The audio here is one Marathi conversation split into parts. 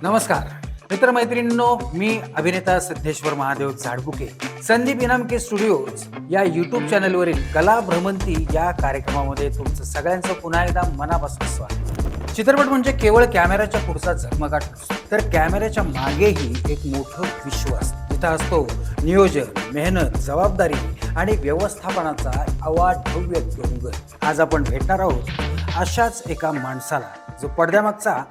नमस्कार मित्रमैत्रिणींनो, मी अभिनेता सिद्धेश्वर महादेव झाडबुके संदीप इनामके स्टुडिओज या यूट्यूब चॅनलवरील कला भ्रमंती या कार्यक्रमामध्ये तुमचं सगळ्यांचं पुन्हा एकदा मनापासून स्वागत. चित्रपट म्हणजे केवळ कॅमेऱ्याच्या पुढचा झगमगाट नसतो, तर कॅमेऱ्याच्या मागेही एक मोठं विश्व असतं. तिथं असतो नियोजन, मेहनत, जबाबदारी आणि व्यवस्थापनाचा अवाढव्य डोंगर. आज आपण भेटणार आहोत अशाच एका माणसाला, जो पडद्यामागचा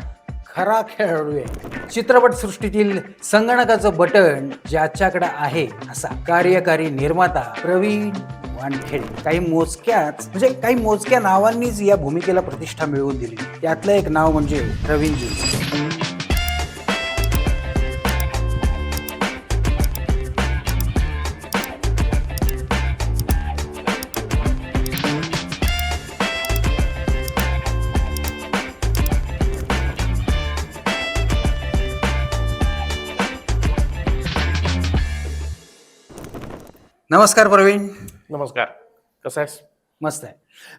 खरा खेळाडू आहे. चित्रपट सृष्टीतील संगणकाचं बटन ज्याच्याकडे आहे असा कार्यकारी निर्माता प्रवीण वानखेडे. काही मोजक्या नावांनीच या भूमिकेला प्रतिष्ठा मिळवून दिली. त्यातलं एक नाव म्हणजे प्रवीणजी. नमस्कार प्रवीण. नमस्कार. कसा आहेस? मस्त आहे.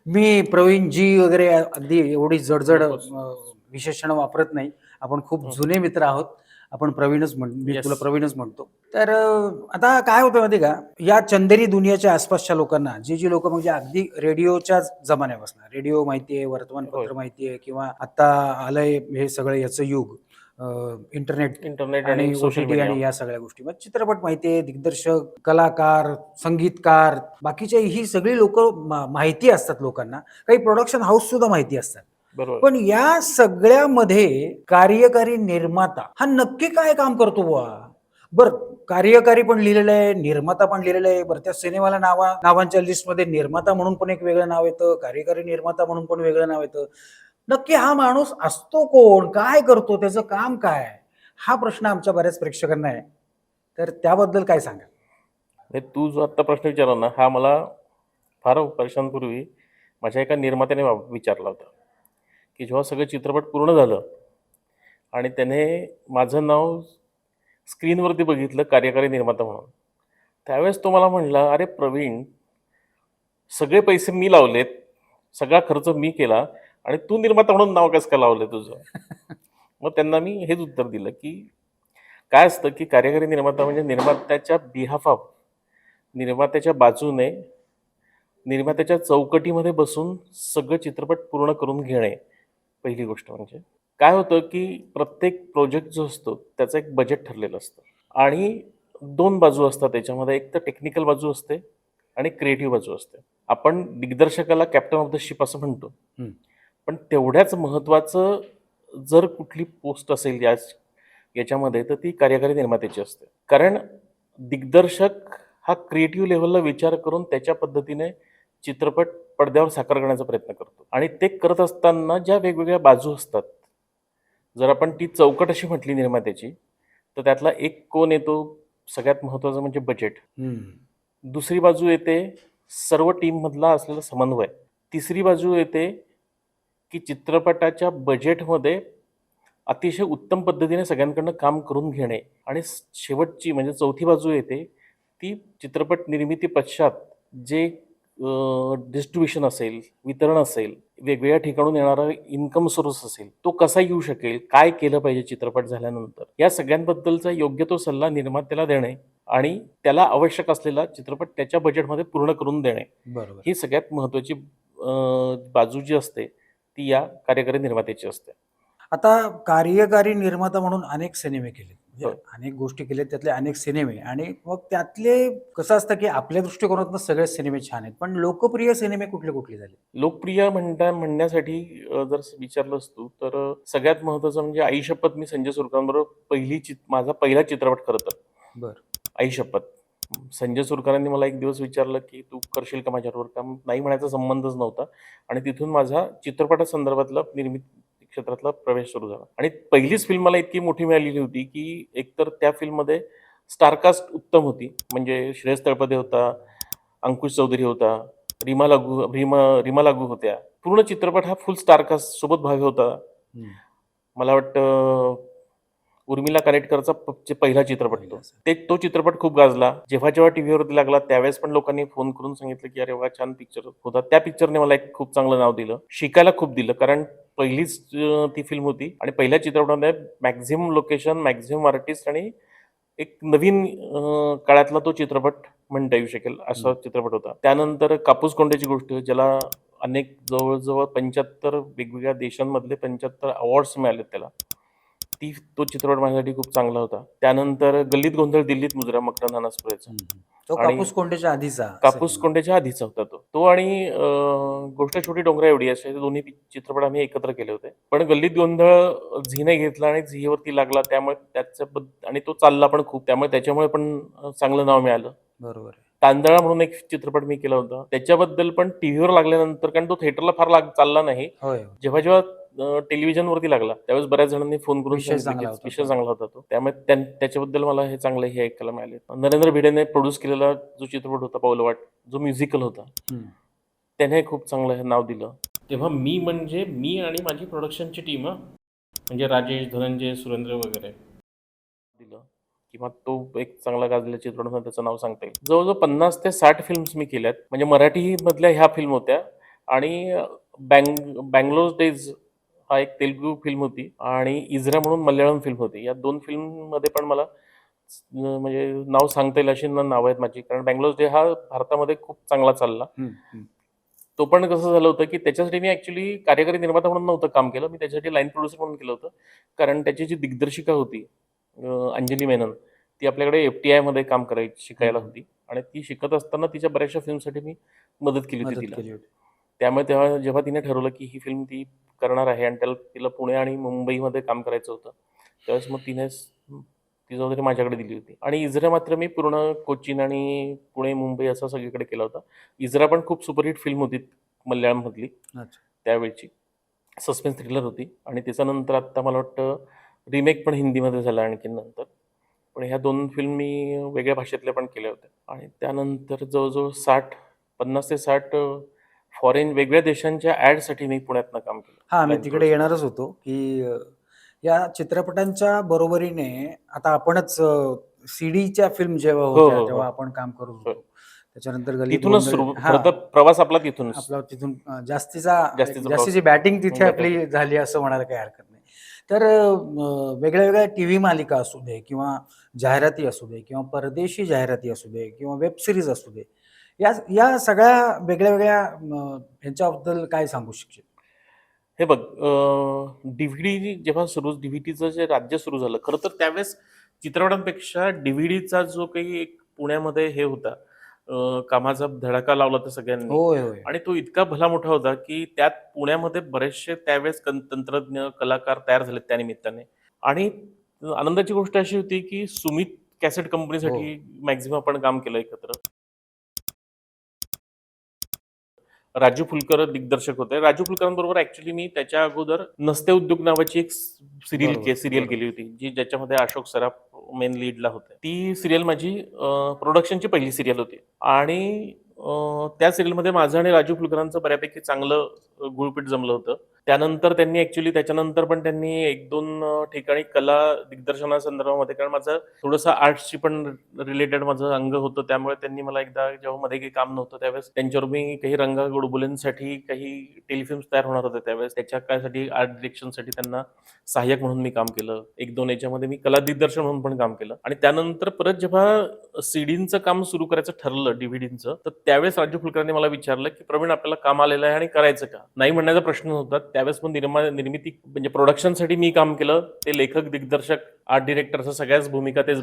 मी प्रवीणजी वगैरे अगदी एवढी जडजड विशेषण वापरत नाही. आपण खूप जुने मित्र आहोत. आपण प्रवीणच मी तुला प्रवीणच म्हणतो. तर आता काय होतं माहिती का, या चंदेरी दुनियाच्या आसपासच्या लोकांना, जी लोक म्हणजे अगदी रेडिओच्या जमान्यापासून, रेडिओ माहितीये, वर्तमानपत्र माहितीये, किंवा आता आलंय हे सगळं याचं युग, इंटरनेट आणि सोशल OTT आणि या सगळ्या गोष्टी, मग चित्रपट माहितीये, दिग्दर्शक, कलाकार, संगीतकार, बाकीचे ही सगळी लोक माहिती असतात लोकांना. काही प्रोडक्शन हाऊस सुद्धा माहिती असतात. बरोबर. पण या सगळ्यामध्ये कार्यकारी निर्माता हा नक्की काय काम करतो बुवा? बर, कार्यकारी पण लिहिलेलं आहे, निर्माता पण लिहिलेलं आहे. बरं, त्या सिनेमाला नावांच्या लिस्टमध्ये निर्माता म्हणून पण एक वेगळं नाव येतं, कार्यकारी निर्माता म्हणून पण वेगळं नाव येतं. नक्की हा माणूस असतो कोण, काय करतो, त्याचं काम काय? हा प्रश्न आमच्या बऱ्याच प्रेक्षकांना आहे. तर त्याबद्दल काय सांगा? तू जो आता प्रश्न विचारला ना, हा मला फार वर्षांपूर्वी माझ्या एका निर्मात्याने विचारला होता, की जेव्हा सगळं चित्रपट पूर्ण झालं आणि त्याने माझं नाव स्क्रीनवरती बघितलं कार्यकारी निर्माता म्हणून, त्यावेळेस तो मला म्हणला, अरे प्रवीण, सगळे पैसे मी लावलेत, सगळा खर्च मी केला आणि तू निर्माता म्हणून नाव कसं काय लावलं तुझं? मग त्यांना मी हेच उत्तर दिलं, की काय असतं की कार्यकारी निर्माता म्हणजे निर्मात्याच्या बिहाफ ऑफ, निर्मात्याच्या बाजूने, निर्मात्याच्या चौकटीमध्ये बसून सगळं चित्रपट पूर्ण करून घेणे. पहिली गोष्ट म्हणजे काय होतं की प्रत्येक प्रोजेक्ट जो असतो त्याचं एक बजेट ठरलेलं असतं आणि दोन बाजू असतात त्याच्यामध्ये. एक तर टेक्निकल बाजू असते आणि क्रिएटिव्ह बाजू असते. आपण दिग्दर्शकाला कॅप्टन ऑफ द शिप असं म्हणतो, पण तेवढ्याच महत्त्वाचं जर कुठली पोस्ट असेल याच्यामध्ये तर ती कार्यकारी निर्मात्याची असते. कारण दिग्दर्शक हा क्रिएटिव्ह लेव्हलला विचार करून त्याच्या पद्धतीने चित्रपट पडद्यावर साकार करण्याचा प्रयत्न करतो आणि ते करत असताना ज्या वेगवेगळ्या बाजू असतात, जर आपण ती चौकट अशी म्हटली निर्मात्याची, तर त्यातला एक कोण येतो, सगळ्यात महत्त्वाचं म्हणजे बजेट. दुसरी बाजू येते सर्व टीममधला असलेला समन्वय. तिसरी बाजू येते की चित्रपटाच्या बजेटमध्ये अतिशय उत्तम पद्धतीने सगळ्यांकडनं काम करून घेणे. आणि शेवटची म्हणजे चौथी बाजू येते ती चित्रपट निर्मिती पश्चात जे डिस्ट्रीब्युशन असेल, वितरण असेल, वेगवेगळ्या ठिकाणून येणारा इन्कम सोर्स असेल, तो कसा येऊ शकेल, काय केलं पाहिजे चित्रपट झाल्यानंतर, या सगळ्यांबद्दलचा योग्य तो सल्ला निर्मात्याला देणे आणि त्याला आवश्यक असलेला चित्रपट त्याच्या बजेटमध्ये पूर्ण करून देणे, ही सगळ्यात महत्त्वाची बाजू जी असते ती या कार्यकारी निर्मात्याची असते. आता कार्यकारी निर्माता म्हणून अनेक सिनेमे केले, म्हणजे अनेक गोष्टी केल्या, त्यातले अनेक सिनेमे, आणि मग त्यातले कसं असतं की आपल्या दृष्टिकोनातून सगळे सिनेमे छान आहेत, पण लोकप्रिय सिनेमे कुठले कुठले झाले? लोकप्रिय म्हणण्यासाठी जर विचारलंस तू तर सगळ्यात महत्त्वाचं म्हणजे आई शपथ. मी संजय सुरकरांबरोबर माझा पहिला चित्रपट खरं तर आई शपथ. संजय सुरकरांनी मला एक दिवस विचारलं की तू करशील का माझ्याबरोबर काम? नाही म्हणायचा संबंधच नव्हता आणि तिथून माझा चित्रपटासंदर्भातला निर्मिती क्षेत्रातला प्रवेश सुरू झाला. आणि पहिलीच फिल्म मला इतकी मोठी मिळालेली होती की एकतर त्या फिल्ममध्ये स्टारकास्ट उत्तम होती. म्हणजे श्रेयस तळपदे होता, अंकुश चौधरी होता, रीमा लागू होत्या. पूर्ण चित्रपट हा फुल स्टारकास्ट सोबत भावे होता. मला वाटतं उर्मिला कानेटकरचा पहिला चित्रपट तो चित्रपट खूप गाजला. जेव्हा जेव्हा टीव्हीवरती लागला त्यावेळेस पण लोकांनी फोन करून सांगितलं की अरे वा छान पिक्चर होता. त्या पिक्चरने मला एक खूप चांगलं नाव दिलं, शिकायला खूप दिलं. कारण पहिलीच ती फिल्म होती आणि पहिल्या चित्रपटामध्ये मॅक्झिमम लोकेशन, मॅक्झिमम आर्टिस्ट आणि एक नवीन काळातला तो चित्रपट म्हणता येऊ शकेल असा चित्रपट होता. त्यानंतर कापूस कोंड्याची गोष्ट, ज्याला अनेक जवळजवळ 75 वेगवेगळ्या देशांमधले 75 अवॉर्ड्स मिळालेत त्याला. तो चित्रपट माझ्यासाठी खूप चांगला होता. त्यानंतर गल्लीत गोंधळ दिल्लीत मुजरा मकरंद अनासपुरेचा. तो आणि कापूस कोंड्याच्या आधीचा कापूस कोंड्याच्या आधीचा होता तो आणि गोष्ट छोटी डोंगरा एवढी असे दोन्ही चित्रपट आम्ही एकत्र केले होते. पण गल्लीत गोंधळ झीने घेतला आणि झीवरती लागला, त्यामुळे आणि तो चालला पण खूप, त्यामुळे पण चांगलं नाव मिळालं. बरोबर. तांदळा म्हणून एक चित्रपट मी केला होता, त्याच्याबद्दल पण टीव्हीवर लागल्यानंतर, कारण तो थिएटरला फार चालला नाही. होय. जेव्हा जेव्हा टेलिव्हिजनवरती लागला त्यावेळेस बऱ्याच जणांनी फोन करून विषय सांगितलं चांगला की होता विषय चांगला होता तो. त्यामुळे त्याच्याबद्दल मला हे चांगलं हे ऐकायला मिळाले. नरेंद्र भिडेने प्रोड्यूस केलेला जो चित्रपट होता पावलवाट, जो म्युझिकल होता, त्याने खूप चांगलं हे नाव दिलं. तेव्हा मी म्हणजे मी आणि माझी प्रोडक्शनची टीम, म्हणजे राजेश, धनंजय, सुरेंद्र वगैरे दिलं किंवा तो एक चांगला गाजलेला चित्रपट म्हणून त्याचं नाव सांगता येईल. जवळजवळ 50 ते 60 फिल्म्स मी केल्यात. म्हणजे मराठी मधल्या ह्या फिल्म होत्या आणि बँगलोर डेज हा एक तेलुगू फिल्म होती आणि इज्रा म्हणून मल्याळम फिल्म होती. या 2 फिल्ममध्ये पण मला म्हणजे नाव सांगता येईल अशी नावं आहेत माझी. कारण बँगलोर डे हा भारतामध्ये खूप चांगला चालला. तो पण कसं झालं होतं की त्याच्यासाठी मी ऍक्च्युली कार्यकारी निर्माता म्हणून नव्हतं काम केलं, मी त्याच्यासाठी लाईन प्रोड्युसर म्हणून केलं होतं. कारण त्याची जी दिग्दर्शिका होती अंजली मेनन, ती आपल्याकडे FTI मध्ये काम शिकायला होती आणि ती शिकत असताना तिच्या बऱ्याचशा फिल्मसाठी मी मदत केली होती तिला. त्यामुळे तेव्हा जेव्हा तिने ठरवलं की ही फिल्म ती करणार आहे आणि तिला पुणे आणि मुंबईमध्ये काम करायचं होतं, त्यावेळेस मग तिने ती जबाबदारी माझ्याकडे दिली होती. आणि इज्रा मात्र मी पूर्ण कोचीन आणि पुणे, मुंबई असं सगळीकडे केला होता. इज्रा पण खूप सुपरहिट फिल्म होती मल्याळममधली त्यावेळची, सस्पेन्स थ्रिलर होती. आणि त्याच्यानंतर आता मला वाटतं रिमेक पण हिंदीमध्ये झाला आणखीन नंतर. पण ह्या 2 फिल्म मी वेगळ्या भाषेतल्या पण केल्या होत्या. आणि त्यानंतर जवळजवळ 50 ते 60 फॉरेन वेगळ्या देशांच्या ऍडसाठी मी पुण्यातनं काम केलं. मी तिकडे येणारच होतो की या चित्रपटांच्या बरोबरीने आता आपणच सीडीच्या फिल्म जेव्हा होत्या तेव्हा आपण काम करत होतो. त्याच्यानंतर तिथूनच प्रवास आपला तिथून जास्तीची बॅटिंग तिथे आपली झाली असं म्हणायला काही हरकत नाही. तर वेगळ्या वेगळ्या टीव्ही मालिका असू दे किंवा जाहिराती असू दे किंवा परदेशी जाहिराती असू दे किंवा वेब सिरीज असू दे, या सगळ्या वेगळ्या वेगळ्या ह्यांच्याबद्दल काय सांगू शकशील? हे बघ, DVD जेव्हा DVDचं जे राज्य सुरू झालं, खरं तर त्यावेळेस चित्रपटांपेक्षा DVDचा जो काही एक पुण्यामध्ये हे होता, कामाचा धडाका लावला तर सगळ्यांनी. आणि तो इतका भला मोठा होता की त्यात पुण्यामध्ये बरेचसे त्यावेळेस तंत्रज्ञ, कलाकार तयार झाले त्या निमित्ताने. आणि आनंदाची गोष्ट अशी होती की सुमित कॅसेट कंपनीसाठी मॅक्झिमम आपण काम केलं एकत्र. राजू फुलकर दिग्दर्शक होते. राजू फुलकरांबरोबर ऍक्च्युली मी त्याच्या अगोदर नसते उद्योग नावाची एक सिरियल केली होती, ज्याच्यामध्ये अशोक सराफ मेन लीडला होते. ती सिरियल माझी प्रोडक्शनची पहिली सिरियल होती. आणि त्या सिरियलमध्ये माझं आणि राजू फुलकरांचं बऱ्यापैकी चांगलं गुळपीट जमलं होतं. त्यानंतर त्याच्यानंतर पण त्यांनी 1-2 ठिकाणी कला दिग्दर्शनासंदर्भामध्ये, कारण माझं थोडंसं आर्ट्सशी पण रिलेटेड माझं अंग होतं, त्यामुळे त्यांनी मला एकदा जेव्हा मध्ये काही काम नव्हतं त्यावेळेस त्यांच्यावर मी काही रंगा गोडबोलेंसाठी काही टेलिफिल्म्स तयार होणार होते त्यावेळेस, त्याच्या कायसाठी आर्ट डिरेक्शनसाठी त्यांना सहाय्यक म्हणून मी काम केलं. 1-2 याच्यामध्ये मी कला दिग्दर्शन म्हणून पण काम केलं. आणि त्यानंतर परत जेव्हा सीडींचं काम सुरू करायचं ठरलं DVDचं, तर त्यावेळेस राजू फुलकरांनी मला विचारलं की प्रवीण आपल्याला काम आलेलं आहे आणि करायचं का? नाही म्हणण्याचा प्रश्न होता. त्यावेळेस मग निर्मिती म्हणजे प्रोडक्शनसाठी मी काम केलं. ते लेखक, दिग्दर्शक, आर्ट डिरेक्टर असं सगळ्याच भूमिका तेच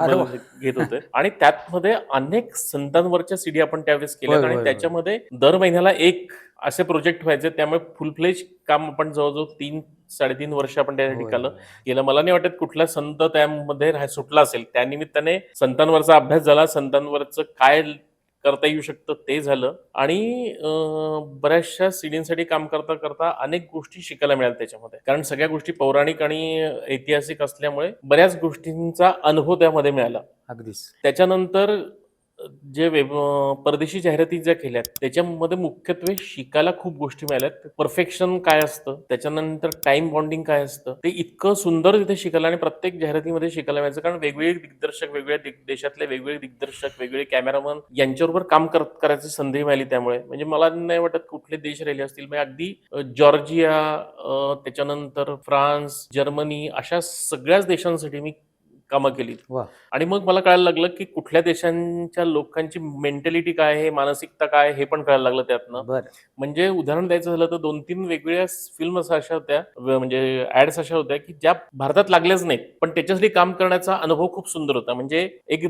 घेत होते. आणि त्यामध्ये अनेक संतांवरच्या सीडी आपण त्यावेळेस केल्या आणि त्याच्यामध्ये दर महिन्याला एक असे प्रोजेक्ट व्हायचे. त्यामुळे फुल फ्लेज काम आपण जवळजवळ 3-3.5 वर्ष आपण त्यासाठी केलं. मला नाही वाटत कुठला संत त्यामध्ये सुटला असेल. त्यानिमित्ताने संतांवरचा अभ्यास झाला, संतांवरचं काय करता येऊ शकतं ते झालं. आणि बऱ्याचशा सीडींसाठी काम करता करता अनेक गोष्टी शिकायला मिळाल्या त्याच्यामध्ये, कारण सगळ्या गोष्टी पौराणिक आणि ऐतिहासिक असल्यामुळे बऱ्याच गोष्टींचा अनुभव त्यामध्ये मिळाला. अगदीच. त्याच्यानंतर जे परदेशी जाहिराती ज्या केल्यात त्याच्यामध्ये मुख्यत्वे शिकायला खूप गोष्टी मिळाल्यात. परफेक्शन काय असतं, त्याच्यानंतर टाइम बॉन्डिंग काय असतं, ते इतकं सुंदर तिथे शिकायला आणि प्रत्येक जाहिरातीमध्ये शिकायला मिळायचं. कारण वेगवेगळे दिग्दर्शक, वेगवेगळ्या देशातले वेगवेगळे दिग्दर्शक, वेगवेगळे कॅमेरामन यांच्याबरोबर काम करायची संधी मिळाली. त्यामुळे म्हणजे मला नाही वाटत कुठले देश राहिले असतील. म्हणजे अगदी जॉर्जिया, त्याच्यानंतर फ्रान्स, जर्मनी अशा सगळ्याच देशांसाठी मी कामं केली. वा. आणि मग मला कळायला लागलं की कुठल्या देशांच्या लोकांची मेंटॅलिटी काय आहे, मानसिकता काय आहे, हे पण कळायला लागलं त्यातनं. बर. म्हणजे उदाहरण द्यायचं झालं तर 2-3 वेगवेगळ्या फिल्म्स अशा होत्या, म्हणजे ऍड्स अशा होत्या की ज्या भारतात लागल्याच नाहीत, पण त्याच्यासाठी काम करण्याचा अनुभव खूप सुंदर होता. म्हणजे एक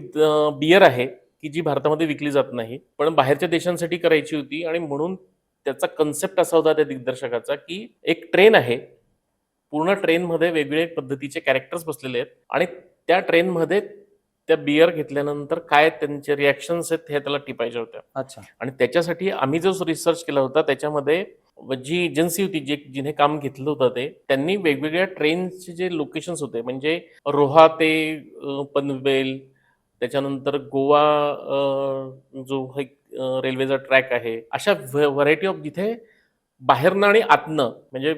बियर आहे की जी भारतामध्ये विकली जात नाही, पण बाहेरच्या देशांसाठी करायची होती. आणि म्हणून त्याचा कन्सेप्ट असा होता त्या दिग्दर्शकाचा की एक ट्रेन आहे, पूर्ण ट्रेनमध्ये वेगवेगळ्या पद्धतीचे कॅरेक्टर्स बसलेले आहेत आणि त्या ट्रेनमध्ये त्या बियर घेतल्यानंतर काय त्यांचे रिॲक्शन्स आहेत हे त्याला टिपायच्या होत्या. अच्छा. आणि त्याच्यासाठी आम्ही जो रिसर्च केला होता त्याच्यामध्ये जी एजन्सी होती, जिने काम घेतलं होतं, त्यांनी वेगवेगळ्या ट्रेनचे जे लोकेशन्स होते, म्हणजे रोहा ते पनवेल, त्याच्यानंतर गोवा, जो एक रेल्वेचा ट्रॅक आहे, अशा व्हरायटी ऑफ जिथे बाहेरनं आणि आतनं म्हणजे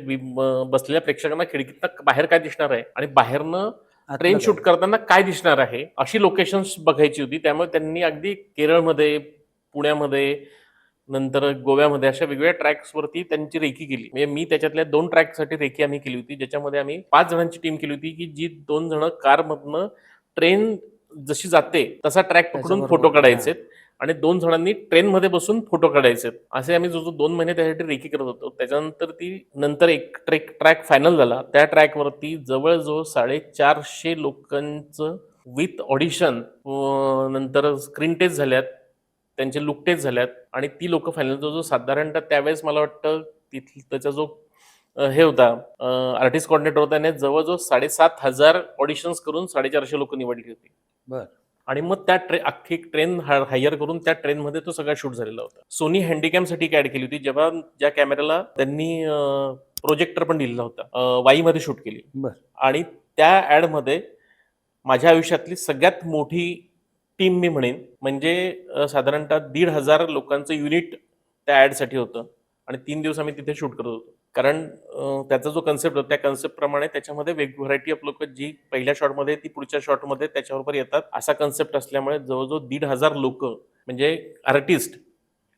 बसलेल्या प्रेक्षकांना खिडकीतनं बाहेर काय दिसणार आहे आणि बाहेरनं ट्रेन आतलं शूट काय? करताना काय दिसणार आहे, अशी लोकेशन्स बघायची होती. त्यामुळे त्यांनी अगदी केरळमध्ये, पुण्यामध्ये, नंतर गोव्यामध्ये अशा वेगवेगळ्या ट्रॅक्सवरती त्यांची रेकी केली. म्हणजे मी त्याच्यातल्या 2 ट्रॅकसाठी रेकी आम्ही केली होती, ज्याच्यामध्ये आम्ही 5 जणांची टीम केली होती की जी 2 जण कारमधनं ट्रेन जशी जाते तसा ट्रॅक पकडून फोटो त्याच्याबरोबर काढायचे आणि 2 जणांनी ट्रेनमध्ये बसून फोटो काढायचे. असे आम्ही जो 2 महिने त्यासाठी रेकी करत होतो. त्याच्यानंतर नंतर एक ट्रॅक फायनल झाला. त्या ट्रॅकवरती जवळजवळ 450 लोकांचं विथ ऑडिशन, नंतर स्क्रीन टेस्ट झाल्यात, त्यांचे लुक टेस्ट झाल्यात आणि ती लोक फायनल जो साधारणतः त्यावेळेस मला वाटतं त्याचा जो हे होता, आर्टिस्ट कॉर्डिनेटर होता, त्याने जवळजवळ 7,500 ऑडिशन्स करून 450 लोक निवडली होती. बर. आणि मग त्या अख्खी ट्रेन हायर करून त्या ट्रेनमध्ये तो सगळा शूट झालेला होता. सोनी हँडीकॅमसाठी ऍड केली होती, जेव्हा ज्या कॅमेराला त्यांनी प्रोजेक्टर पण दिलेला होता, वाईमध्ये शूट केली. बर. आणि त्या ऍडमध्ये माझ्या आयुष्यातली सगळ्यात मोठी टीम मी म्हणेन, म्हणजे साधारणतः 1,500 लोकांचं युनिट त्या ऍडसाठी होतं आणि 3 दिवस आम्ही तिथे शूट करत होतो. कारण त्याचा जो कन्सेप्ट होता त्या कन्सेप्ट प्रमाणे त्याच्यामध्ये व्हरायटी ऑफ लोक जी पहिल्या शॉटमध्ये ती पुढच्या शॉटमध्ये त्याच्याबरोबर येतात, असा कन्सेप्ट असल्यामुळे जवळजवळ 1,500 लोक म्हणजे आर्टिस्ट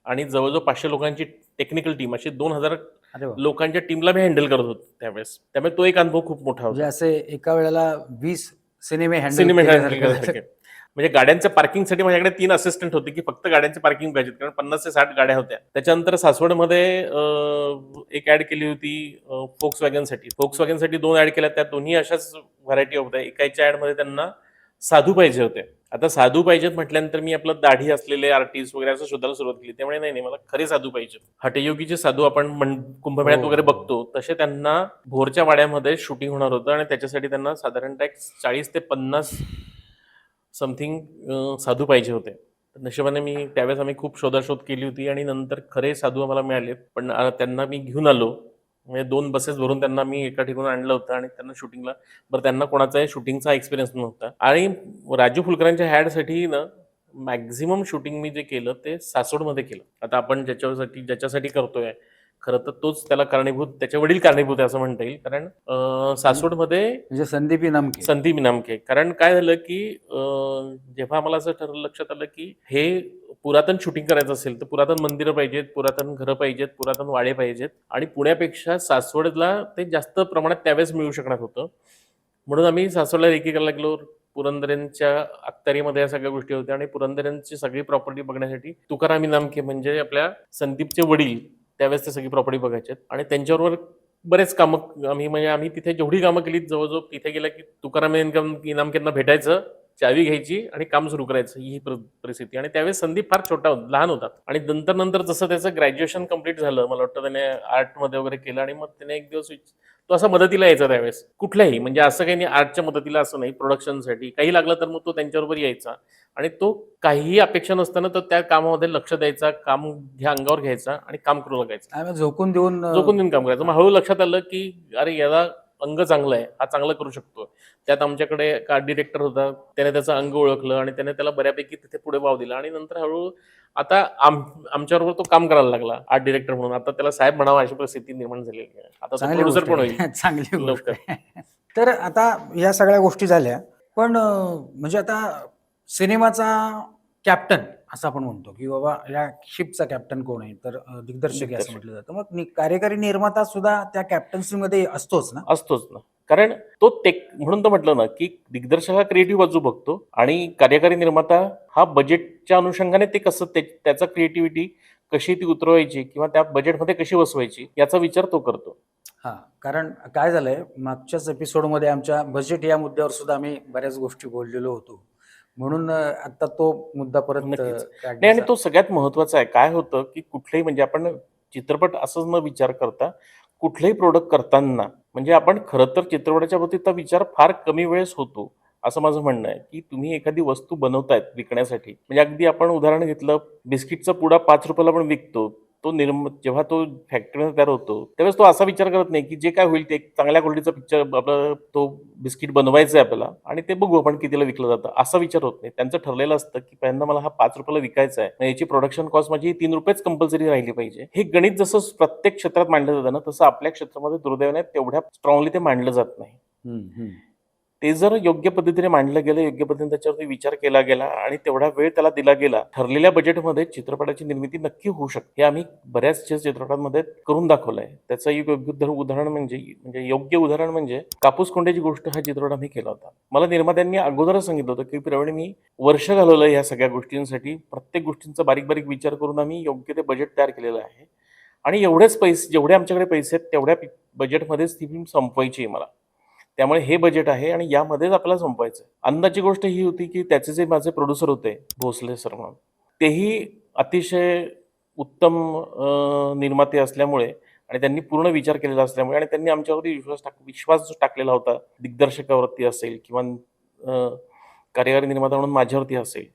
आणि जवळजवळ 500 लोकांची टेक्निकल टीम, अशी 2,000 अरे वा. लोकांच्या टीमला मी हँडल करत होतो त्यावेळेस. त्यामुळे तो एक अनुभव खूप मोठा म्हणजे होता. असे एका वेळेला 20 सिनेमे सिनेमे हँडल हँडल करण्यासारखे. म्हणजे गाड्यांच्या पार्किंगसाठी माझ्याकडे 3 असिस्टंट होते की फक्त गाड्यांचे पार्किंग पाहिजेत, कारण 50 ते 60 गाड्या होत्या. त्याच्यानंतर सासवडमध्ये एक ऍड केली होती फोक्सवॅगनसाठी. 2 ऍड केल्या, त्या दोन्ही अशाच व्हरायटी होत्या. एकाच्या ऍडमध्ये त्यांना साधू पाहिजे होते. आता साधू पाहिजेत म्हटल्यानंतर मी आपलं दाढी असलेले आर्टिस्ट वगैरे असं शोधायला सुरुवात केली. त्यामुळे नाही मला खरे साधू पाहिजे. हटयोगीचे साधू आपण कुंभमेळ्यात वगैरे बघतो तसे त्यांना भोरच्या वाड्यामध्ये शूटिंग होणार होतं आणि त्याच्यासाठी त्यांना साधारणतः 40 ते 50 समथिंग साधू पाहिजे होते. नशिबाने त्यावेळेस आम्ही खूप शोधाशोध केली होती आणि नंतर खरे साधू आम्हाला मिळालेत. पण त्यांना मी घेऊन आलो. म्हणजे 2 बसेस भरून त्यांना मी एका ठिकाणी आणलं होतं आणि त्यांना शूटिंगला, बरं त्यांना कोणाचाही शूटिंगचा एक्सपिरियन्स नव्हता. आणि राजू फुलकरांच्या ह्याडसाठी ना मॅक्झिमम शूटिंग मी जे केलं ते सासवडमध्ये केलं. आता आपण ज्याच्यासाठी करतोय, खरं तर तोच त्याला कारणीभूत, त्याचे वडील कारणीभूत आहे असं म्हणता येईल. कारण सासवडमध्ये म्हणजे संदीप इनामके. संदीप इनामके. कारण काय झालं की जेव्हा आम्हाला असं लक्षात आलं की हे पुरातन शूटिंग करायचं असेल तर पुरातन मंदिरं पाहिजेत, पुरातन घरं पाहिजेत, पुरातन वाडे पाहिजेत आणि पुण्यापेक्षा सासवडला ते जास्त प्रमाणात त्यावेळेस मिळू शकणार होतं. म्हणून आम्ही सासवडला रेकी करायला गेलो. पुरंदरेंच्या अखत्यारीमध्ये या सगळ्या गोष्टी होत्या आणि पुरंदरेंची सगळी प्रॉपर्टी बघण्यासाठी तुकाराम इनामके म्हणजे आपल्या संदीपचे वडील त्यावेळेस ते सगळी प्रॉपर्टी बघायचे आणि त्यांच्याबरोबर बरेच कामं आम्ही तिथे जेवढी कामं केली, जवळजवळ तिथे गेला की तुकाराम इनामकेंना भेटायचं, चावी घ्यायची आणि काम सुरू करायचं, ही परिस्थिती. आणि त्यावेळेस संदीप फार लहान होता आणि नंतर जसं त्याचं ग्रॅज्युएशन कंप्लीट झालं, मला वाटतं त्याने आर्टमध्ये वगैरे केलं आणि मग त्याने एक दिवस तो असा मदतीला यायचा त्यावेळेस कुठल्याही, म्हणजे असं काही नाही आर्टच्या मदतीला असं नाही, प्रोडक्शनसाठी काही लागलं तर मग तो त्यांच्याबरोबर यायचा आणि तो काहीही अपेक्षा नसताना तो त्या कामामध्ये लक्ष द्यायचा, काम अंगावर घ्यायचा आणि काम करू लागायचा, झोकून देऊन काम करायचं. मग हळू लक्षात आलं की अरे याला अंग चांगलं आहे, हा चांगलं करू शकतो. त्यात आमच्याकडे एक आर्ट डिरेक्टर होता, त्याने त्याचं अंग ओळखलं आणि त्याने त्याला बऱ्यापैकी तिथे पुढे वाव दिला आणि नंतर हळूहळू आता आमच्याबरोबर तो काम करायला लागला आर्ट डिरेक्टर म्हणून. आता त्याला साहेब म्हणावं अशी परिस्थिती निर्माण झालेली आहे. आता तो चांगली प्रोड्युसर गोष्ट पण होईल आहे. चांगली गोष्ट लवकर. आहे. तर आता या सगळ्या गोष्टी झाल्या, पण म्हणजे आता सिनेमाचा कॅप्टन असं आपण म्हणतो, की बाबा या शिपचा कॅप्टन कोण आहे? तर दिग्दर्शक आहे असं दिग्दर्शक. म्हटलं जातं. मग कार्यकारी निर्माता सुद्धा त्या कॅप्टन्सीमध्ये असतोच ना? असतोच ना. कारण तो म्हणून तर म्हटलं ना, की दिग्दर्शक हा क्रिएटिव्ह बाजू बघतो आणि कार्यकारी निर्माता हा बजेटच्या अनुषंगाने ते कसं त्याचा क्रिएटिव्हिटी कशी ती उतरवायची किंवा त्या बजेटमध्ये कशी बसवायची याचा विचार तो करतो. हां, कारण काय झालंय, मागच्याच एपिसोडमध्ये आमच्या बजेट या मुद्द्यावर सुद्धा आम्ही बऱ्याच गोष्टी बोललेलो होतो. म्हणून आता तो मुद्दा परत नक्कीच. नाही आणि काढण्याचा. तो सगळ्यात महत्त्वाचा आहे. काय होतं, की कुठलंही म्हणजे आपण चित्रपट असंच न विचार करता, कुठलंही प्रॉडक्ट करताना म्हणजे आपण खरं तर चित्रपटाच्या बाबतीत विचार फार कमी वेळेस होतो, असं माझं म्हणणं आहे, की तुम्ही एखादी वस्तू बनवतायत विकण्यासाठी. म्हणजे अगदी आपण उदाहरण घेतलं, बिस्किटचा पुडा ₹5 ला आपण विकतो. तो जेव्हा तो फॅक्टरीमध्ये तयार होतो, त्यावेळेस तो असा विचार करत नाही, की जे काय होईल ते एक चांगल्या क्वालिटीचा पिक्चर आपला तो बिस्किट बनवायचा आहे आपल्याला आणि ते बघू आपण कितीला विकलं जातं, असा विचार होत नाही. त्यांचं ठरलेलं असतं, की पहिल्यांदा मला हा ₹5 ला विकायचा आहे. मग याची प्रोडक्शन कॉस्ट माझी ₹3 कंपल्सरी राहिली पाहिजे. हे गणित जसं प्रत्येक क्षेत्रात मांडलं जातं ना, तसं आपल्या क्षेत्रामध्ये दुर्दैवाने तेवढ्या स्ट्रॉंगली ते मांडलं जात नाही. हं, हं. ते जर योग्य पद्धतीने मांडलं गेलं, योग्य पद्धतीने त्याच्यावरती विचार केला गेला आणि तेवढा वेळ त्याला दिला गेला, ठरलेल्या बजेटमध्ये चित्रपटाची निर्मिती नक्की होऊ शकते. हे आम्ही बऱ्याचशा चित्रपटांमध्ये करून दाखवलंय. त्याचं एक योग्य उदाहरण म्हणजे योग्य उदाहरण म्हणजे कापूस कोंड्याची गोष्ट हा चित्रपट आम्ही केला होता. मला निर्मात्यांनी अगोदरच सांगितलं होतं, की प्रवीण मी वर्ष घालवलं ह्या सगळ्या गोष्टींसाठी. प्रत्येक गोष्टींचा बारीक-बारीक विचार करून आम्ही योग्य ते बजेट तयार केलेलं आहे आणि एवढेच पैसे जेवढे आमच्याकडे पैसे आहेत तेवढ्या बजेटमध्येच ती फिल्म संपवायची आहे मला. त्यामुळे हे बजेट आहे आणि यामध्येच आपल्याला संपवायचं आहे. आनंदाची गोष्ट ही होती, की त्याचे जे माझे प्रोड्युसर होते, भोसले सर म्हणून, तेही अतिशय उत्तम निर्माते असल्यामुळे आणि त्यांनी पूर्ण विचार केलेला असल्यामुळे आणि त्यांनी आमच्यावरती विश्वास जो टाकलेला होता, दिग्दर्शकावरती असेल किंवा कार्यकारी निर्माता म्हणून माझ्यावरती असेल.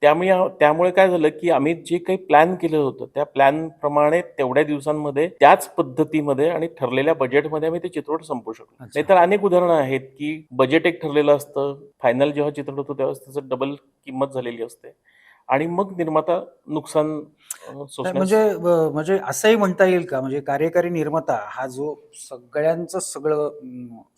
त्यामुळे काय झालं, की आम्ही जे काही प्लॅन केलं होतं, त्या प्लॅनप्रमाणे तेवढ्या दिवसांमध्ये त्याच पद्धतीमध्ये आणि ठरलेल्या बजेटमध्ये आम्ही ते चित्रपट संपवू शकलो. अच्छा. नाहीतर अनेक उदाहरणं आहेत, की बजेट एक ठरलेलं असतं. फायनल जेव्हा चित्रपट होतो त्यावेळेस त्याचं डबल किंमत झालेली असते आणि मग निर्माता नुकसान तर सोसण्यास म्हणजे असंही म्हणता येईल का, म्हणजे कार्यकारी निर्माता हा जो सगळ्यांचं सगळं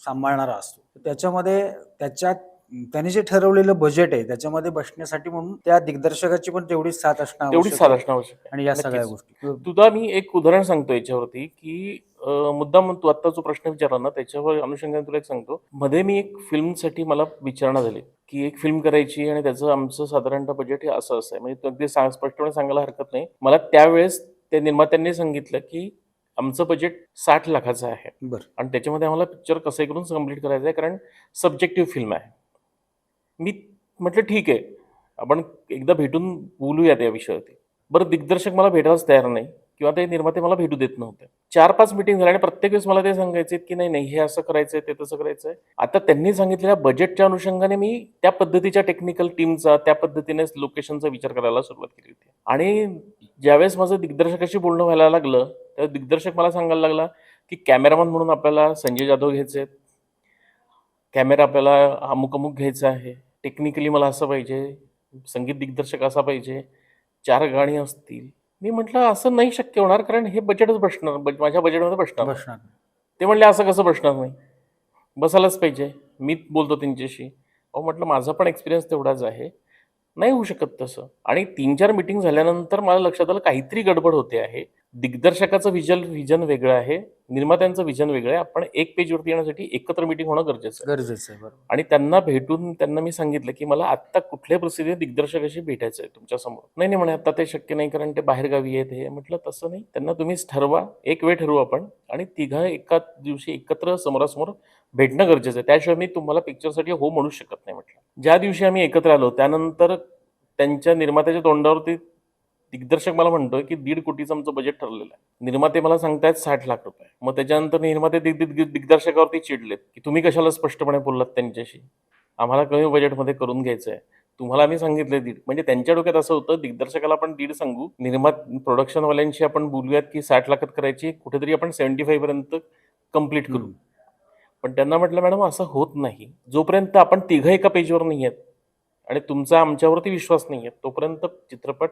सांभाळणारा असतो, तर त्याच्यामध्ये त्याने जे ठरवलेलं बजेट आहे त्याच्यामध्ये बसण्यासाठी म्हणून त्या दिग्दर्शकाची पण तेवढीच साथ असणं तेवढीच आवश्यक साथ आहे. असणं आवश्यक आहे. आणि या सगळ्या नक्कीच. गोष्टी तुला मी एक उदाहरण सांगतो याच्यावरती, की मुद्दाम तू आत्ता जो प्रश्न विचारला ना, त्याच्यावर अनुषंगाने तुला एक सांगतो. मध्ये मी एक फिल्मसाठी मला विचारणा झाली, की एक फिल्म करायची आणि त्याचं आमचं साधारणतः बजेट हे असं-असं आहे. म्हणजे तू अगदी स्पष्टपणे सांगायला हरकत नाही. मला त्यावेळेस त्या निर्मात्यांनी सांगितलं, की आमचं बजेट 60,00,000चं आहे बरं. आणि त्याच्यामध्ये आम्हाला पिक्चर कसंही करून कंप्लीट करायचं आहे, कारण सब्जेक्टिव्ह फिल्म आहे. मी म्हटलं ठीक आहे. आपण एकदा भेटून बोलूयात या विषयावरती. बरं दिग्दर्शक मला भेटायलाच तयार नाही किंवा ते निर्माते मला भेटू देत नव्हते. 4-5 मीटिंग झाल्या आणि प्रत्येक वेळेस मला ते सांगायचे, की नाही, हे असं करायचंय, ते तसं करायचंय. आता त्यांनी सांगितलेल्या बजेटच्या अनुषंगाने मी त्या पद्धतीच्या टेक्निकल टीमचा, त्या पद्धतीने लोकेशनचा विचार करायला सुरुवात केली होती. आणि ज्यावेळेस माझं दिग्दर्शकाशी बोलणं व्हायला लागलं, तेव्हा दिग्दर्शक मला सांगायला लागला, की कॅमेरामन म्हणून आपल्याला संजय जाधव घ्यायचे आहेत. कॅमेरा आपल्याला अमुक-अमुक घ्यायचा आहे. टेक्निकली मला असं पाहिजे, संगीत दिग्दर्शक असा पाहिजे, 4 गाणी असतील. मी म्हटलं, "असं नाही शक्य होणार कारण हे बजेटच बसणार, माझ्या बजेटमध्ये बसणार नाही." बसणार. ते म्हणले, "असं कसं बसणार नाही? बसायलाच पाहिजे." मी बोलतो त्यांच्याशी. अहो म्हटलं, "माझा पण एक्सपिरियन्स तेवढाच आहे. नाही होऊ शकत तसं." आणि 3-4 मीटिंग झाल्यानंतर मला लक्षात आलं काहीतरी गडबड होते आहे. दिग्दर्शकाचं व्हिजन वेगळं आहे, निर्मात्यांचं व्हिजन वेगळं आहे. आपण एक पेजवरती येण्यासाठी एकत्र मीटिंग होणं गरजेचं आहे. गरजेचं आहे. बरोबर. आणि त्यांना भेटून त्यांना मी सांगितलं, की मला आत्ता कुठल्याही परिस्थितीत दिग्दर्शकाशी भेटायचं आहे तुमच्यासमोर. "नाही, नाही," म्हणे, "आता ते शक्य नाही कारण ते बाहेरगावी आहेत." हे म्हटलं, "तसं नाही. त्यांना तुम्हीच ठरवा. एक वेळ ठरवू आपण आणि तिघं एकाच दिवशी एकत्र समोरासमोर भेटणं गरजेचं आहे. त्याशिवाय मी तुम्हाला पिक्चरसाठी हो म्हणू शकत नाही," म्हटलं. ज्या दिवशी आम्ही एकत्र आलो त्यानंतर त्यांच्या निर्मात्याच्या तोंडावरती दिग्दर्शक मला म्हणतोय, की 1.5 कोटीचं आमचं बजेट ठरलेलं आहे. निर्माते मला सांगतायत ₹60,00,000. मग त्याच्यानंतर निर्माते दिग्दर्शकावरती चिडलेत, की तुम्ही कशाला स्पष्टपणे बोललात त्यांच्याशी? आम्हाला कमी बजेटमध्ये करून घ्यायचं आहे. तुम्हाला आम्ही सांगितलंय 1.5 म्हणजे त्यांच्या डोक्यात असं होतं दिग्दर्शकाला आपण 1.5 सांगू, प्रोडक्शनवाल्यांशी आपण बोलूयात, की 60,00,000त करायची, कुठेतरी आपण 75 पर्यंत कंप्लीट करू. पण त्यांना म्हटलं, "मॅडम असं होत नाही. जोपर्यंत आपण तिघं एका पेजवर नाही आहेत आणि तुमचा आमच्यावरती विश्वास नाही आहे, तोपर्यंत चित्रपट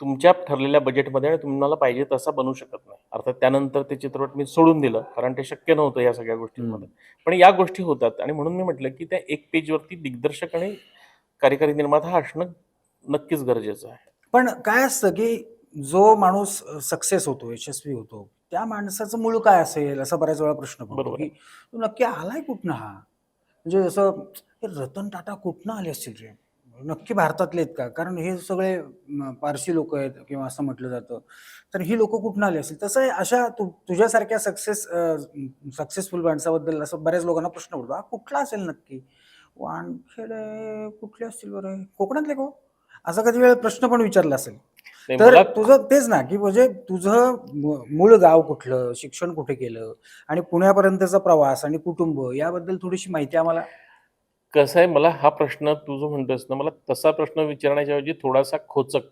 तुमच्या ठरलेल्या बजेटमध्ये आणि तुम्हाला पाहिजे तसा बनवू शकत नाही." अर्थात त्यानंतर ते चित्रपट मी सोडून दिलं, कारण ते शक्य नव्हतं या सगळ्या गोष्टींमध्ये. पण या गोष्टी होतात आणि म्हणून मी म्हटलं, की त्या एक पेजवरती दिग्दर्शक आणि कार्यकारी निर्माता हा असणं नक्कीच गरजेचं आहे. पण काय असतं, की जो माणूस सक्सेस होतो, यशस्वी होतो, त्या माणसाचं मूळ काय असेल? असा बऱ्याच वेळा प्रश्न पडतो, बरोबर की आहे. तो नक्की आलाय कुठनं हा? म्हणजे जसं हे रतन टाटा कुठनं आले असतील रे? नक्की भारतातले आहेत का? कारण हे सगळे पारशी लोकं आहेत किंवा असं म्हटलं जातं. तर ही लोकं कुठनं आली असतील? तसं आहे अशा तुझ्यासारख्या सक्सेसफुल माणसाबद्दल असं बऱ्याच लोकांना प्रश्न पडतो, हा कुठला असेल नक्की? वानखेडे कुठले असतील बरं? कोकणातले का हो? असा कधी वेळा प्रश्न पण विचारला असेल. नाही तर मला तुझं तेच ना, की म्हणजे तुझं मूळ गाव कुठलं? शिक्षण कुठे केलं? आणि पुण्यापर्यंतचा प्रवास आणि कुटुंब याबद्दल थोडीशी माहिती आम्हाला. कसं आहे, मला हा प्रश्न तू जो म्हणतोयस ना, मला तसा प्रश्न विचारण्याच्या ऐवजी थोडासा खोचक,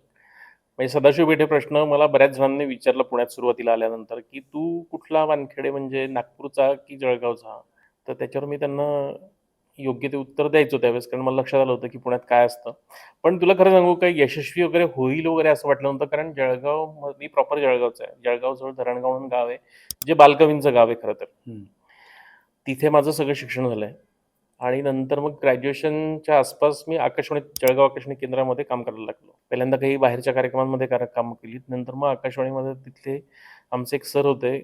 म्हणजे सदाशिव पेठे प्रश्न मला बऱ्याच जणांनी विचारला पुण्यात सुरुवातीला आल्यानंतर, की "तू कुठला वानखेडे, म्हणजे नागपूरचा की जळगावचा?" तर त्याच्यावर मी त्यांना योग्य ते उत्तर द्यायचो त्यावेळेस, कारण मला लक्षात आलं होतं, की पुण्यात काय असतं. पण तुला खरं सांगू का, यशस्वी वगैरे होईल वगैरे असं वाटलं नव्हतं, कारण मी प्रॉपर जळगावचा आहे. जळगावजवळ धरणगाव म्हणून गाव आहे, जे बालकवींचं गाव आहे खरं तर. हं. तिथे माझं सगळं शिक्षण झालंय. आणि नंतर मग ग्रॅज्युएशनच्या आसपास मी जळगाव आकाशवाणी केंद्रामध्ये काम करायला लागलो. पहिल्यांदा काही बाहेरच्या कार्यक्रमांमध्ये कामं केलीत. नंतर मग आकाशवाणीमध्ये तिथले आमचे एक सर होते.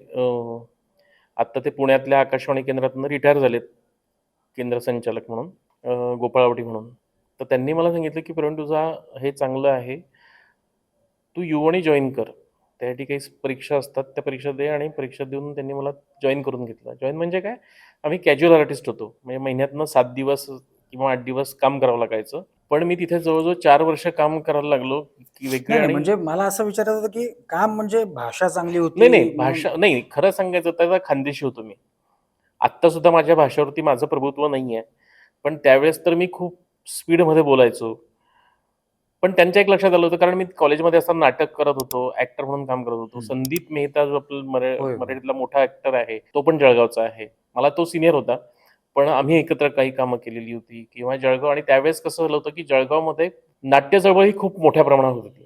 आत्ता ते पुण्यातल्या आकाशवाणी केंद्रातून रिटायर झालेत, केंद्र संचालक म्हणून, गोपाळ आवटी म्हणून. तर त्यांनी मला सांगितलं, की "प्रवीण, तुझा हे चांगलं आहे. तू युवणी जॉइन कर. त्यासाठी काही परीक्षा असतात, त्या परीक्षा दे." आणि परीक्षा देऊन त्यांनी मला जॉइन करून घेतलं. जॉइन म्हणजे काय, आम्ही कॅज्युअल आर्टिस्ट होतो. म्हणजे महिन्यातनं 7 दिवस किंवा 8 दिवस काम करावं लागायचं. पण मी तिथे जवळ-जवळ 4 वर्ष काम करायला लागलो, की वेगळे. नाही, नाही. आणि म्हणजे मला असं विचारायचं होतं, की काम म्हणजे भाषा चांगली नाही, नाही, होती म्हणून. भाषा नाही, खरं सांगायचं तर खानदेशी होतो मी. आत्तासुद्धा माझ्या भाषेवरती माझं प्रभुत्व नाहीये. पण त्यावेळेस तर मी खूप स्पीडमध्ये बोलायचो. पण त्यांच्या एक लक्षात आलं होतं, कारण मी कॉलेजमध्ये असताना नाटक करत होतो, ॲक्टर म्हणून काम करत होतो. हं. संदीप मेहता जो आपला होय, होय. मराठीतला मोठा ॲक्टर आहे, तो पण जळगावचा आहे. मला तो सीनियर होता. पण आम्ही एकत्र काही कामं केलेली होती किंवा जळगाव. आणि त्यावेळेस कसं झालं होतं, की जळगावमध्ये नाट्य चळवळ ही खूप मोठ्या प्रमाणावर होती.